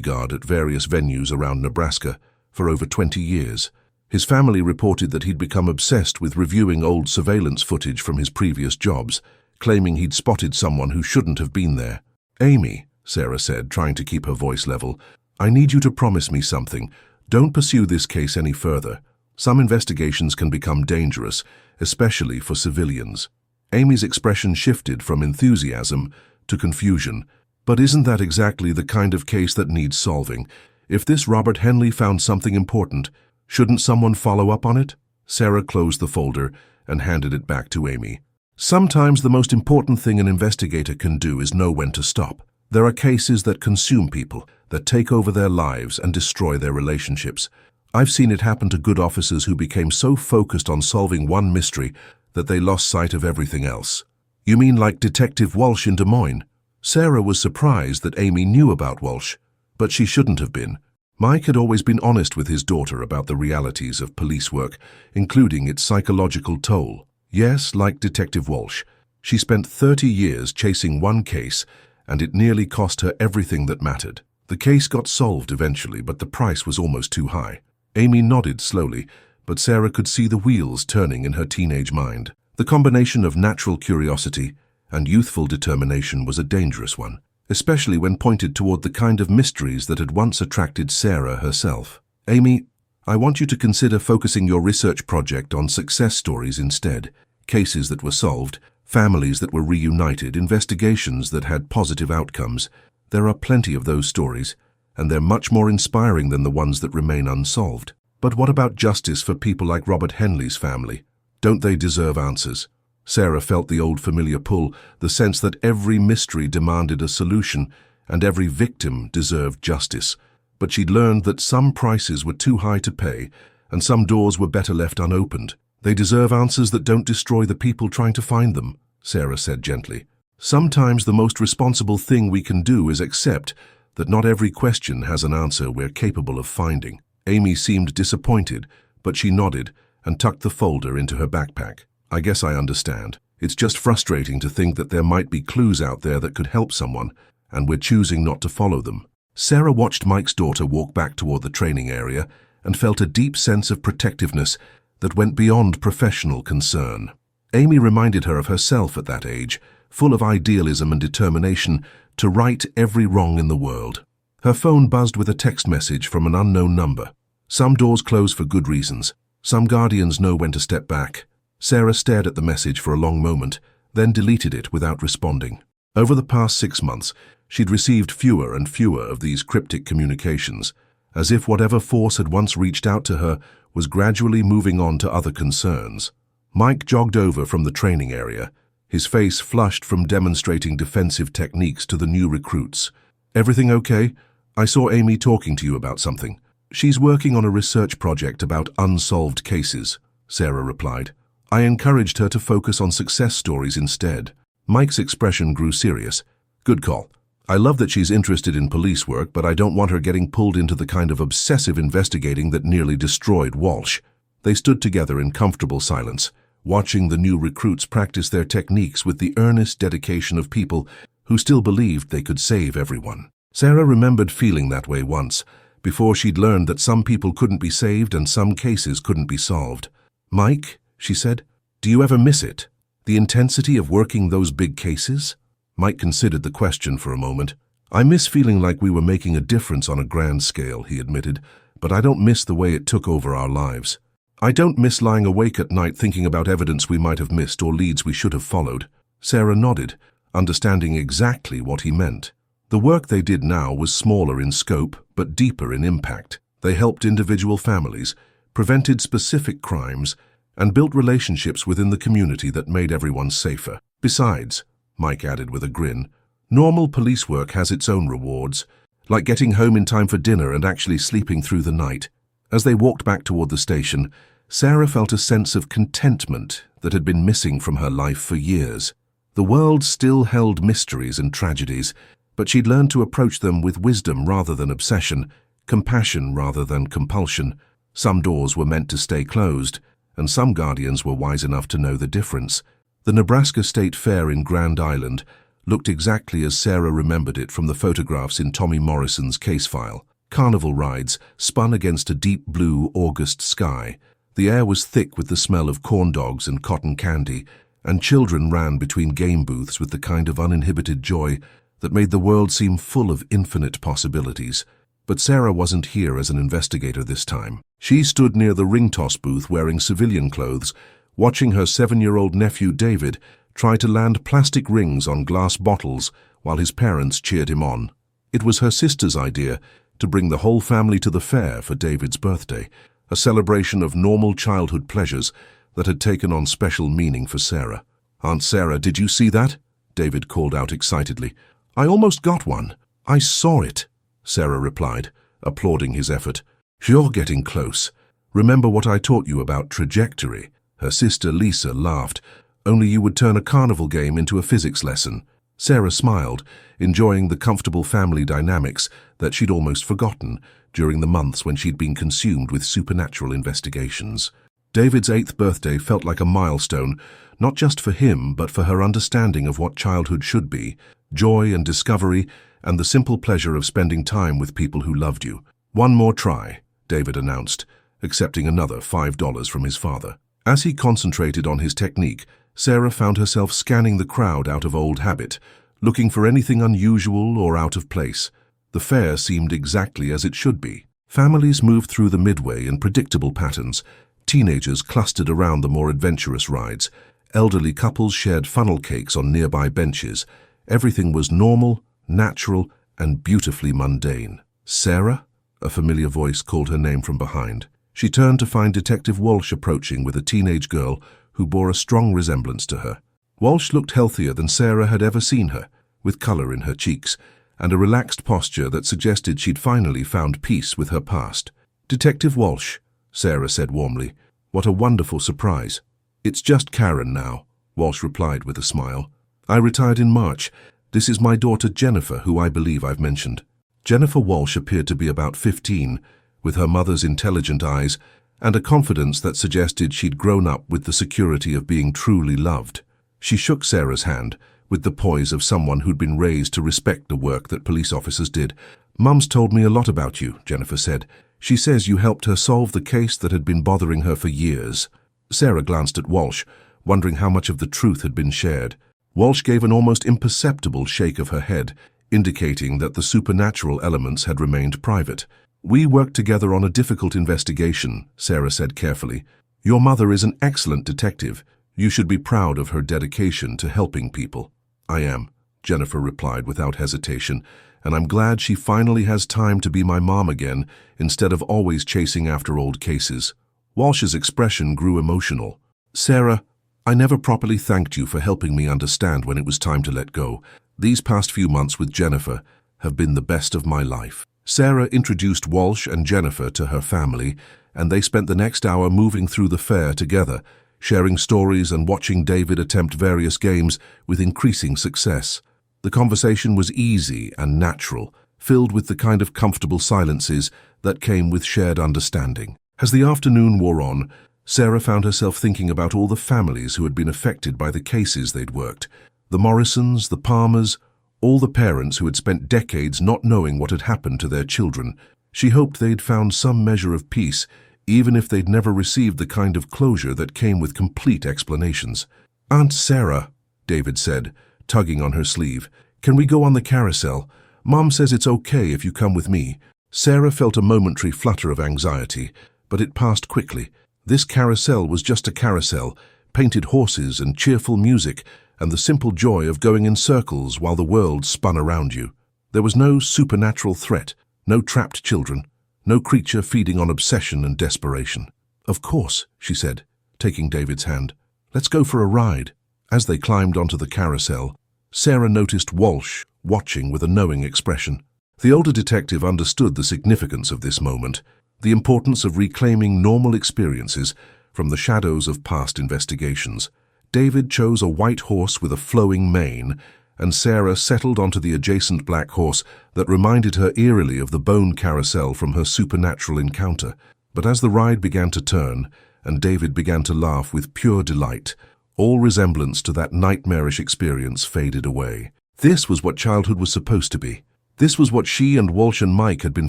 guard at various venues around Nebraska for over 20 years. His family reported that he'd become obsessed with reviewing old surveillance footage from his previous jobs, claiming he'd spotted someone who shouldn't have been there. "Amy," Sarah said, trying to keep her voice level, "I need you to promise me something. Don't pursue this case any further. Some investigations can become dangerous, especially for civilians." Amy's expression shifted from enthusiasm to confusion. "But isn't that exactly the kind of case that needs solving? If this Robert Henley found something important, shouldn't someone follow up on it?" Sarah closed the folder and handed it back to Amy. "Sometimes the most important thing an investigator can do is know when to stop. There are cases that consume people, that take over their lives and destroy their relationships. I've seen it happen to good officers who became so focused on solving one mystery that they lost sight of everything else." "You mean like Detective Walsh in Des Moines?" Sarah was surprised that Amy knew about Walsh, but she shouldn't have been. Mike had always been honest with his daughter about the realities of police work, including its psychological toll. Yes, like Detective Walsh, she spent 30 years chasing one case, and it nearly cost her everything that mattered. The case got solved eventually, but the price was almost too high. Amy nodded slowly, but Sarah could see the wheels turning in her teenage mind. The combination of natural curiosity and youthful determination was a dangerous one, especially when pointed toward the kind of mysteries that had once attracted Sarah herself. "Amy, I want you to consider focusing your research project on success stories instead. Cases that were solved, families that were reunited, investigations that had positive outcomes. There are plenty of those stories, and they're much more inspiring than the ones that remain unsolved. But what about justice for people like Robert Henley's family? Don't they deserve answers?" Sarah felt the old familiar pull, the sense that every mystery demanded a solution and every victim deserved justice. But she'd learned that some prices were too high to pay and some doors were better left unopened. "They deserve answers that don't destroy the people trying to find them," Sarah said gently. "Sometimes the most responsible thing we can do is accept that not every question has an answer we're capable of finding." Amy seemed disappointed, but she nodded and tucked the folder into her backpack. "I guess I understand. It's just frustrating to think that there might be clues out there that could help someone, and we're choosing not to follow them." Sarah watched Mike's daughter walk back toward the training area and felt a deep sense of protectiveness that went beyond professional concern. Amy reminded her of herself at that age, full of idealism and determination to right every wrong in the world. Her phone buzzed with a text message from an unknown number. Some doors close for good reasons. Some guardians know when to step back. Sarah stared at the message for a long moment, then deleted it without responding. Over the past 6 months, she'd received fewer and fewer of these cryptic communications, as if whatever force had once reached out to her was gradually moving on to other concerns. Mike jogged over from the training area, his face flushed from demonstrating defensive techniques to the new recruits. "Everything okay? I saw Amy talking to you about something." "She's working on a research project about unsolved cases," Sarah replied. "I encouraged her to focus on success stories instead." Mike's expression grew serious. "Good call. I love that she's interested in police work, but I don't want her getting pulled into the kind of obsessive investigating that nearly destroyed Walsh." They stood together in comfortable silence, watching the new recruits practice their techniques with the earnest dedication of people who still believed they could save everyone. Sarah remembered feeling that way once, before she'd learned that some people couldn't be saved and some cases couldn't be solved. "Mike," she said, "do you ever miss it? The intensity of working those big cases?" Mike considered the question for a moment. "I miss feeling like we were making a difference on a grand scale," he admitted, "but I don't miss the way it took over our lives. I don't miss lying awake at night thinking about evidence we might have missed or leads we should have followed." Sarah nodded, understanding exactly what he meant. The work they did now was smaller in scope, but deeper in impact. They helped individual families, prevented specific crimes, and built relationships within the community that made everyone safer. "Besides," Mike added with a grin, "normal police work has its own rewards, like getting home in time for dinner and actually sleeping through the night." As they walked back toward the station, Sarah felt a sense of contentment that had been missing from her life for years. The world still held mysteries and tragedies, but she'd learned to approach them with wisdom rather than obsession, compassion rather than compulsion. Some doors were meant to stay closed, and some guardians were wise enough to know the difference. The Nebraska State Fair in Grand Island looked exactly as Sarah remembered it from the photographs in Tommy Morrison's case file. Carnival rides spun against a deep blue August sky. The air was thick with the smell of corn dogs and cotton candy, and children ran between game booths with the kind of uninhibited joy that made the world seem full of infinite possibilities. But Sarah wasn't here as an investigator this time. She stood near the ring toss booth wearing civilian clothes, watching her 7-year-old nephew David try to land plastic rings on glass bottles while his parents cheered him on. It was her sister's idea to bring the whole family to the fair for David's birthday, a celebration of normal childhood pleasures that had taken on special meaning for Sarah. "Aunt Sarah, did you see that?" David called out excitedly. "I almost got one." "I saw it," Sarah replied, applauding his effort. "You're getting close. Remember what I taught you about trajectory?" Her sister Lisa laughed. "Only you would turn a carnival game into a physics lesson." Sarah smiled, enjoying the comfortable family dynamics that she'd almost forgotten during the months when she'd been consumed with supernatural investigations. David's 8th birthday felt like a milestone, not just for him, but for her understanding of what childhood should be, joy and discovery, and the simple pleasure of spending time with people who loved you. "One more try," David announced, accepting another $5 from his father. As he concentrated on his technique, Sarah found herself scanning the crowd out of old habit, looking for anything unusual or out of place. The fair seemed exactly as it should be. Families moved through the midway in predictable patterns. Teenagers clustered around the more adventurous rides. Elderly couples shared funnel cakes on nearby benches. Everything was normal, natural, and beautifully mundane. "Sarah?" A familiar voice called her name from behind. She turned to find Detective Walsh approaching with a teenage girl who bore a strong resemblance to her. Walsh looked healthier than Sarah had ever seen her, with color in her cheeks and a relaxed posture that suggested she'd finally found peace with her past. "Detective Walsh," Sarah said warmly. "What a wonderful surprise." "It's just Karen now," Walsh replied with a smile. "I retired in March. This is my daughter Jennifer, who I believe I've mentioned." Jennifer Walsh appeared to be about 15, with her mother's intelligent eyes and a confidence that suggested she'd grown up with the security of being truly loved. She shook Sarah's hand, with the poise of someone who'd been raised to respect the work that police officers did. "Mum's told me a lot about you," Jennifer said. "She says you helped her solve the case that had been bothering her for years." Sarah glanced at Walsh, wondering how much of the truth had been shared. Walsh gave an almost imperceptible shake of her head, indicating that the supernatural elements had remained private. "We worked together on a difficult investigation," Sarah said carefully. "Your mother is an excellent detective. You should be proud of her dedication to helping people." "I am," Jennifer replied without hesitation, "and I'm glad she finally has time to be my mom again instead of always chasing after old cases." Walsh's expression grew emotional. "Sarah, I never properly thanked you for helping me understand when it was time to let go. These past few months with Jennifer have been the best of my life." Sarah introduced Walsh and Jennifer to her family, and they spent the next hour moving through the fair together, sharing stories and watching David attempt various games with increasing success. The conversation was easy and natural, filled with the kind of comfortable silences that came with shared understanding. As the afternoon wore on, Sarah found herself thinking about all the families who had been affected by the cases they'd worked. The Morrisons, the Palmers, all the parents who had spent decades not knowing what had happened to their children. She hoped they'd found some measure of peace, even if they'd never received the kind of closure that came with complete explanations. "Aunt Sarah," David said, tugging on her sleeve, "can we go on the carousel? Mom says it's okay if you come with me." Sarah felt a momentary flutter of anxiety, but it passed quickly. This carousel was just a carousel, painted horses and cheerful music, and the simple joy of going in circles while the world spun around you. There was no supernatural threat, no trapped children, no creature feeding on obsession and desperation. "Of course," she said, taking David's hand. "Let's go for a ride." As they climbed onto the carousel, Sarah noticed Walsh watching with a knowing expression. The older detective understood the significance of this moment, the importance of reclaiming normal experiences from the shadows of past investigations. David chose a white horse with a flowing mane, and Sarah settled onto the adjacent black horse that reminded her eerily of the bone carousel from her supernatural encounter. But as the ride began to turn, and David began to laugh with pure delight. All resemblance to that nightmarish experience faded away. This was what childhood was supposed to be. This was what she and Walsh and Mike had been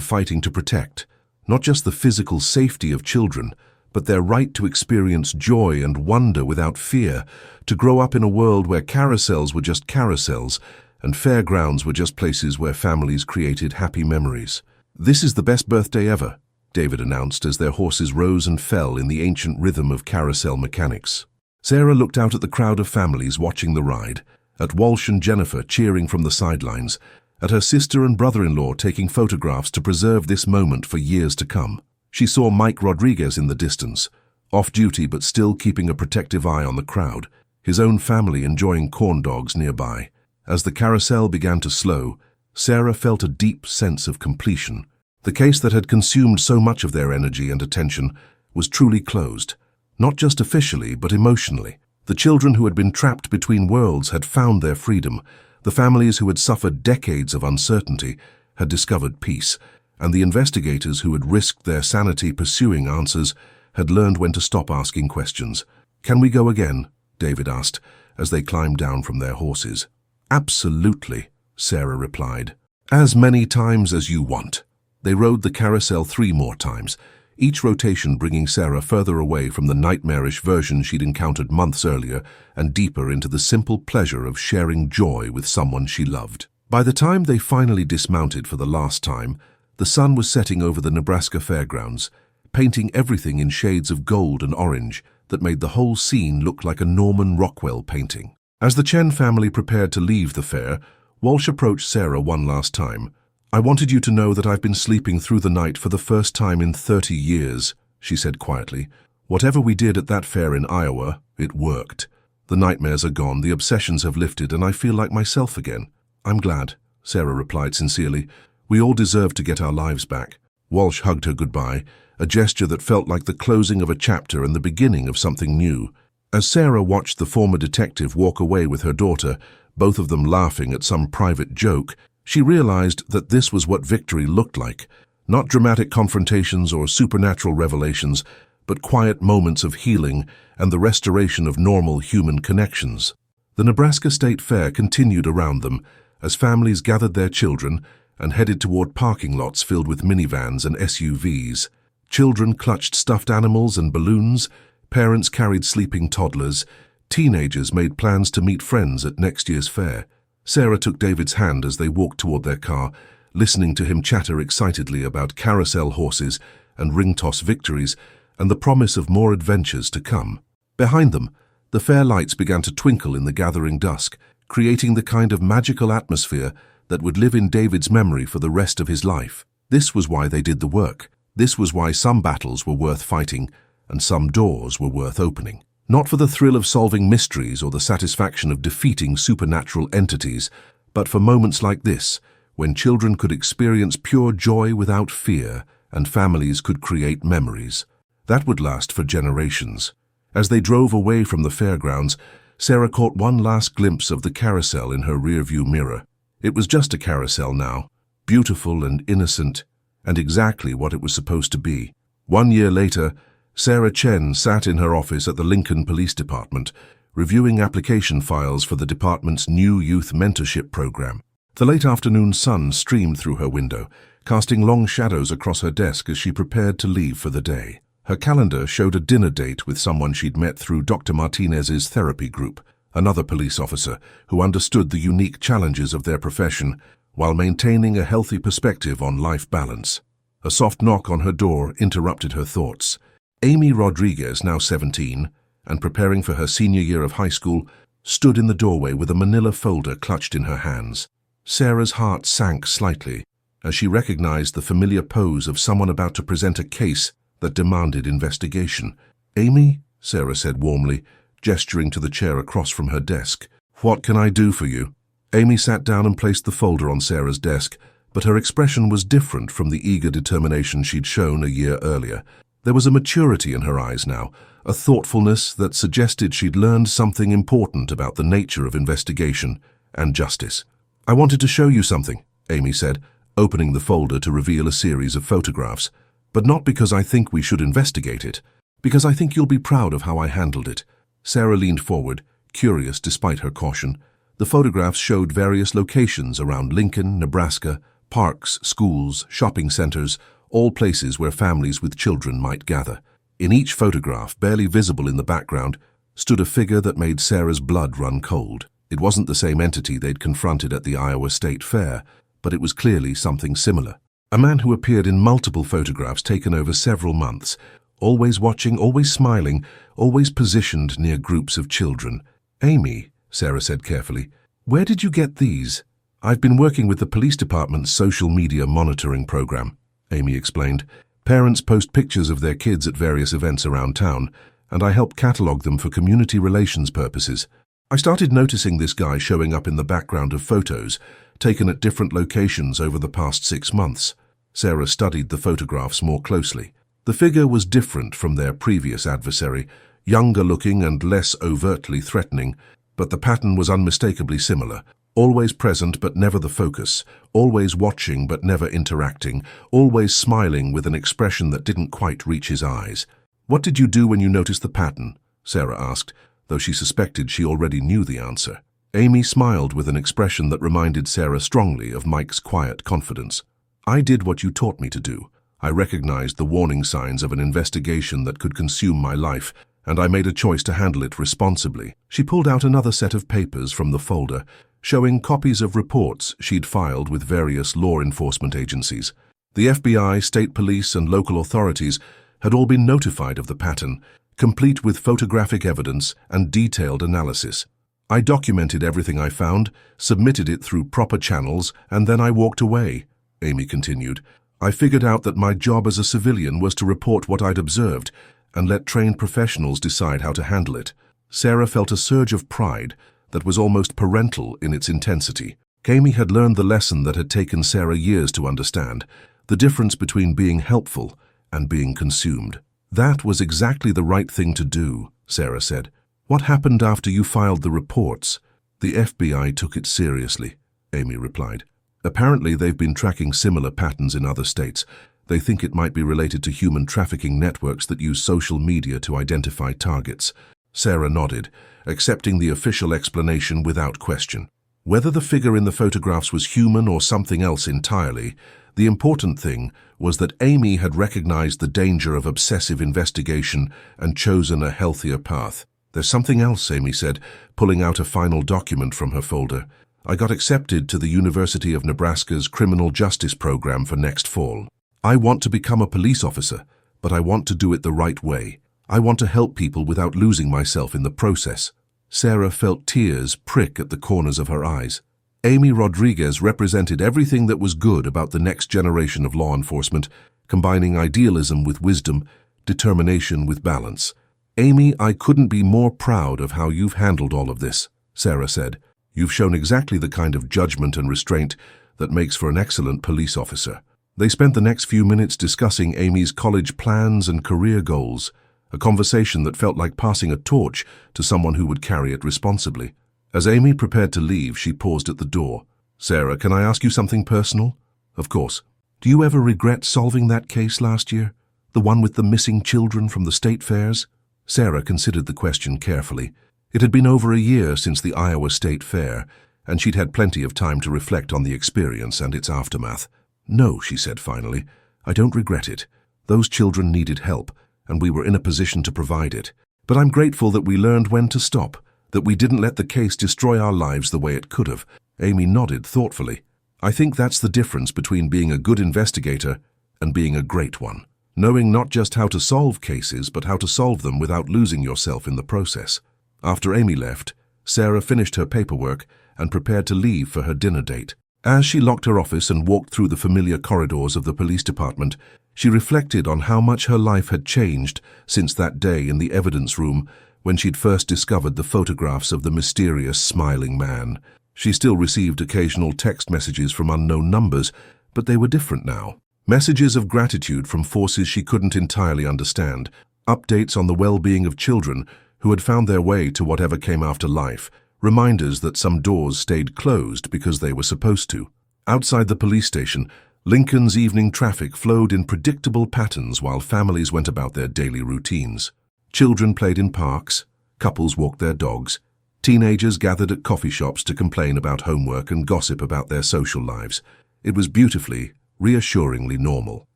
fighting to protect. Not just the physical safety of children, but their right to experience joy and wonder without fear, to grow up in a world where carousels were just carousels, and fairgrounds were just places where families created happy memories. "This is the best birthday ever," David announced as their horses rose and fell in the ancient rhythm of carousel mechanics. Sarah looked out at the crowd of families watching the ride, at Walsh and Jennifer cheering from the sidelines, at her sister and brother-in-law taking photographs to preserve this moment for years to come. She saw Mike Rodriguez in the distance, off-duty but still keeping a protective eye on the crowd, his own family enjoying corn dogs nearby. As the carousel began to slow, Sarah felt a deep sense of completion. The case that had consumed so much of their energy and attention was truly closed, not just officially but emotionally. The children who had been trapped between worlds had found their freedom. The families who had suffered decades of uncertainty had discovered peace, and the investigators who had risked their sanity pursuing answers had learned when to stop asking questions. "Can we go again?" David asked, as they climbed down from their horses. "Absolutely," Sarah replied. "As many times as you want." They rode the carousel 3 more times, each rotation bringing Sarah further away from the nightmarish version she'd encountered months earlier and deeper into the simple pleasure of sharing joy with someone she loved. By the time they finally dismounted for the last time, the sun was setting over the Nebraska fairgrounds, painting everything in shades of gold and orange that made the whole scene look like a Norman Rockwell painting. As the Chen family prepared to leave the fair, Walsh approached Sarah one last time. "I wanted you to know that I've been sleeping through the night for the first time in 30 years, she said quietly. "Whatever we did at that fair in Iowa, it worked. The nightmares are gone, the obsessions have lifted, and I feel like myself again." "I'm glad," Sarah replied sincerely. "We all deserve to get our lives back." Walsh hugged her goodbye, a gesture that felt like the closing of a chapter and the beginning of something new. As Sarah watched the former detective walk away with her daughter, both of them laughing at some private joke, she realized that this was what victory looked like. Not dramatic confrontations or supernatural revelations, but quiet moments of healing and the restoration of normal human connections. The Nebraska State Fair continued around them as families gathered their children and headed toward parking lots filled with minivans and SUVs. Children clutched stuffed animals and balloons, parents carried sleeping toddlers, teenagers made plans to meet friends at next year's fair. Sarah took David's hand as they walked toward their car, listening to him chatter excitedly about carousel horses and ring-toss victories and the promise of more adventures to come. Behind them, the fair lights began to twinkle in the gathering dusk, creating the kind of magical atmosphere that would live in David's memory for the rest of his life. This was why they did the work. This was why some battles were worth fighting and some doors were worth opening. Not for the thrill of solving mysteries or the satisfaction of defeating supernatural entities, but for moments like this, when children could experience pure joy without fear and families could create memories. That would last for generations. As they drove away from the fairgrounds, Sarah caught one last glimpse of the carousel in her rearview mirror. It was just a carousel now, beautiful and innocent, and exactly what it was supposed to be. 1 year later, Sarah Chen sat in her office at the Lincoln Police Department, reviewing application files for the department's new youth mentorship program. The late afternoon sun streamed through her window, casting long shadows across her desk as she prepared to leave for the day. Her calendar showed a dinner date with someone she'd met through Dr. Martinez's therapy group, another police officer who understood the unique challenges of their profession while maintaining a healthy perspective on life balance. A soft knock on her door interrupted her thoughts. Amy Rodriguez, now 17, and preparing for her senior year of high school, stood in the doorway with a manila folder clutched in her hands. Sarah's heart sank slightly as she recognized the familiar pose of someone about to present a case that demanded investigation. "Amy," Sarah said warmly, gesturing to the chair across from her desk. "What can I do for you?" Amy sat down and placed the folder on Sarah's desk, but her expression was different from the eager determination she'd shown a year earlier. There was a maturity in her eyes now, a thoughtfulness that suggested she'd learned something important about the nature of investigation and justice. "I wanted to show you something," Amy said, opening the folder to reveal a series of photographs. "But not because I think we should investigate it, Because I think you'll be proud of how I handled it. Sarah leaned forward, curious despite her caution. The photographs showed various locations around Lincoln, Nebraska, parks, schools, shopping centers, all places where families with children might gather. In each photograph, barely visible in the background, stood a figure that made Sarah's blood run cold. It wasn't the same entity they'd confronted at the Iowa State Fair, but it was clearly something similar. A man who appeared in multiple photographs taken over several months, always watching, always smiling, always positioned near groups of children. "Amy," Sarah said carefully, "where did you get these?" "I've been working with the police department's social media monitoring program," Amy explained. "Parents post pictures of their kids at various events around town, and I help catalog them for community relations purposes. I started noticing this guy showing up in the background of photos, taken at different locations over the past 6 months." Sarah studied the photographs more closely. The figure was different from their previous adversary, younger looking and less overtly threatening, but the pattern was unmistakably similar. Always present but never the focus, always watching but never interacting, always smiling with an expression that didn't quite reach his eyes. "What did you do when you noticed the pattern?" Sarah asked, though she suspected she already knew the answer. Amy smiled with an expression that reminded Sarah strongly of Mike's quiet confidence. "I did what you taught me to do. I recognized the warning signs of an investigation that could consume my life, and I made a choice to handle it responsibly." She pulled out another set of papers from the folder, showing copies of reports she'd filed with various law enforcement agencies. The FBI, state police, and local authorities had all been notified of the pattern, complete with photographic evidence and detailed analysis. "I documented everything I found, submitted it through proper channels, and then I walked away," Amy continued. "I figured out that my job as a civilian was to report what I'd observed and let trained professionals decide how to handle it." Sarah felt a surge of pride that was almost parental in its intensity. Amy had learned the lesson that had taken Sarah years to understand, the difference between being helpful and being consumed. "That was exactly the right thing to do," Sarah said. "What happened after you filed the reports?" "The FBI took it seriously," Amy replied. "Apparently they've been tracking similar patterns in other states. They think it might be related to human trafficking networks that use social media to identify targets." Sarah nodded, accepting the official explanation without question. Whether the figure in the photographs was human or something else entirely, the important thing was that Amy had recognized the danger of obsessive investigation and chosen a healthier path. "There's something else," Amy said, pulling out a final document from her folder. "I got accepted to the University of Nebraska's criminal justice program for next fall. I want to become a police officer, but I want to do it the right way. I want to help people without losing myself in the process." Sarah felt tears prick at the corners of her eyes. Amy Rodriguez represented everything that was good about the next generation of law enforcement, combining idealism with wisdom, determination with balance. "Amy, I couldn't be more proud of how you've handled all of this," Sarah said. "You've shown exactly the kind of judgment and restraint that makes for an excellent police officer." They spent the next few minutes discussing Amy's college plans and career goals, a conversation that felt like passing a torch to someone who would carry it responsibly. As Amy prepared to leave, she paused at the door. "Sarah, can I ask you something personal?" "Of course. Do you ever regret solving that case last year? The one with the missing children from the state fairs?" Sarah considered the question carefully. It had been over a year since the Iowa State Fair, and she'd had plenty of time to reflect on the experience and its aftermath. "No," she said finally, "I don't regret it. Those children needed help, and we were in a position to provide it. But I'm grateful that we learned when to stop, that we didn't let the case destroy our lives the way it could have." Amy nodded thoughtfully. "I think that's the difference between being a good investigator and being a great one. Knowing not just how to solve cases, but how to solve them without losing yourself in the process." After Amy left, Sarah finished her paperwork and prepared to leave for her dinner date. As she locked her office and walked through the familiar corridors of the police department, she reflected on how much her life had changed since that day in the evidence room when she'd first discovered the photographs of the mysterious smiling man. She still received occasional text messages from unknown numbers, but they were different now. Messages of gratitude from forces she couldn't entirely understand, updates on the well-being of children who had found their way to whatever came after life, reminders that some doors stayed closed because they were supposed to. Outside the police station, Lincoln's evening traffic flowed in predictable patterns while families went about their daily routines. Children played in parks, couples walked their dogs, teenagers gathered at coffee shops to complain about homework and gossip about their social lives. It was beautifully, reassuringly normal.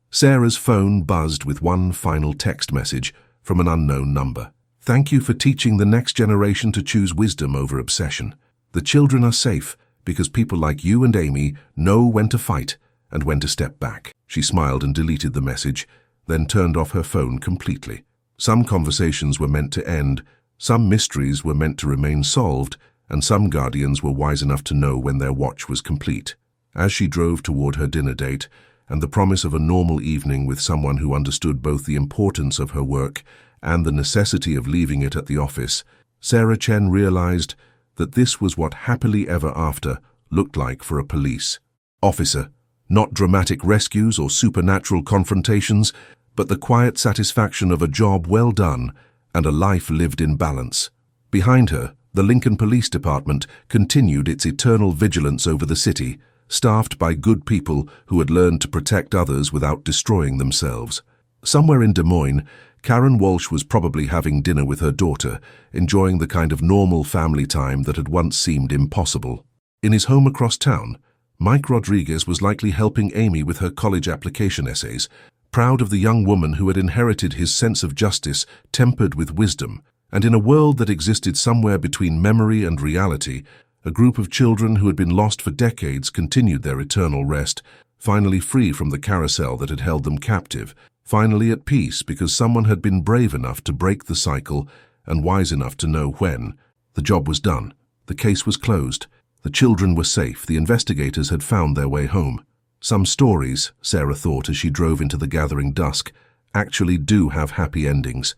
Sarah's phone buzzed with one final text message from an unknown number. "Thank you for teaching the next generation to choose wisdom over obsession. The children are safe because people like you and Amy know when to fight and when to step back." She smiled and deleted the message, then turned off her phone completely. Some conversations were meant to end, some mysteries were meant to remain solved, and some guardians were wise enough to know when their watch was complete. As she drove toward her dinner date, and the promise of a normal evening with someone who understood both the importance of her work and the necessity of leaving it at the office, Sarah Chen realized that this was what happily ever after looked like for a police officer. Not dramatic rescues or supernatural confrontations, but the quiet satisfaction of a job well done and a life lived in balance. Behind her, the Lincoln Police Department continued its eternal vigilance over the city, staffed by good people who had learned to protect others without destroying themselves. Somewhere in Des Moines, Karen Walsh was probably having dinner with her daughter, enjoying the kind of normal family time that had once seemed impossible. In his home across town, Mike Rodriguez was likely helping Amy with her college application essays, proud of the young woman who had inherited his sense of justice tempered with wisdom. And in a world that existed somewhere between memory and reality, a group of children who had been lost for decades continued their eternal rest, finally free from the carousel that had held them captive, finally at peace because someone had been brave enough to break the cycle and wise enough to know when. The job was done. The case was closed. The children were safe. The investigators had found their way home. Some stories, Sarah thought as she drove into the gathering dusk, actually do have happy endings.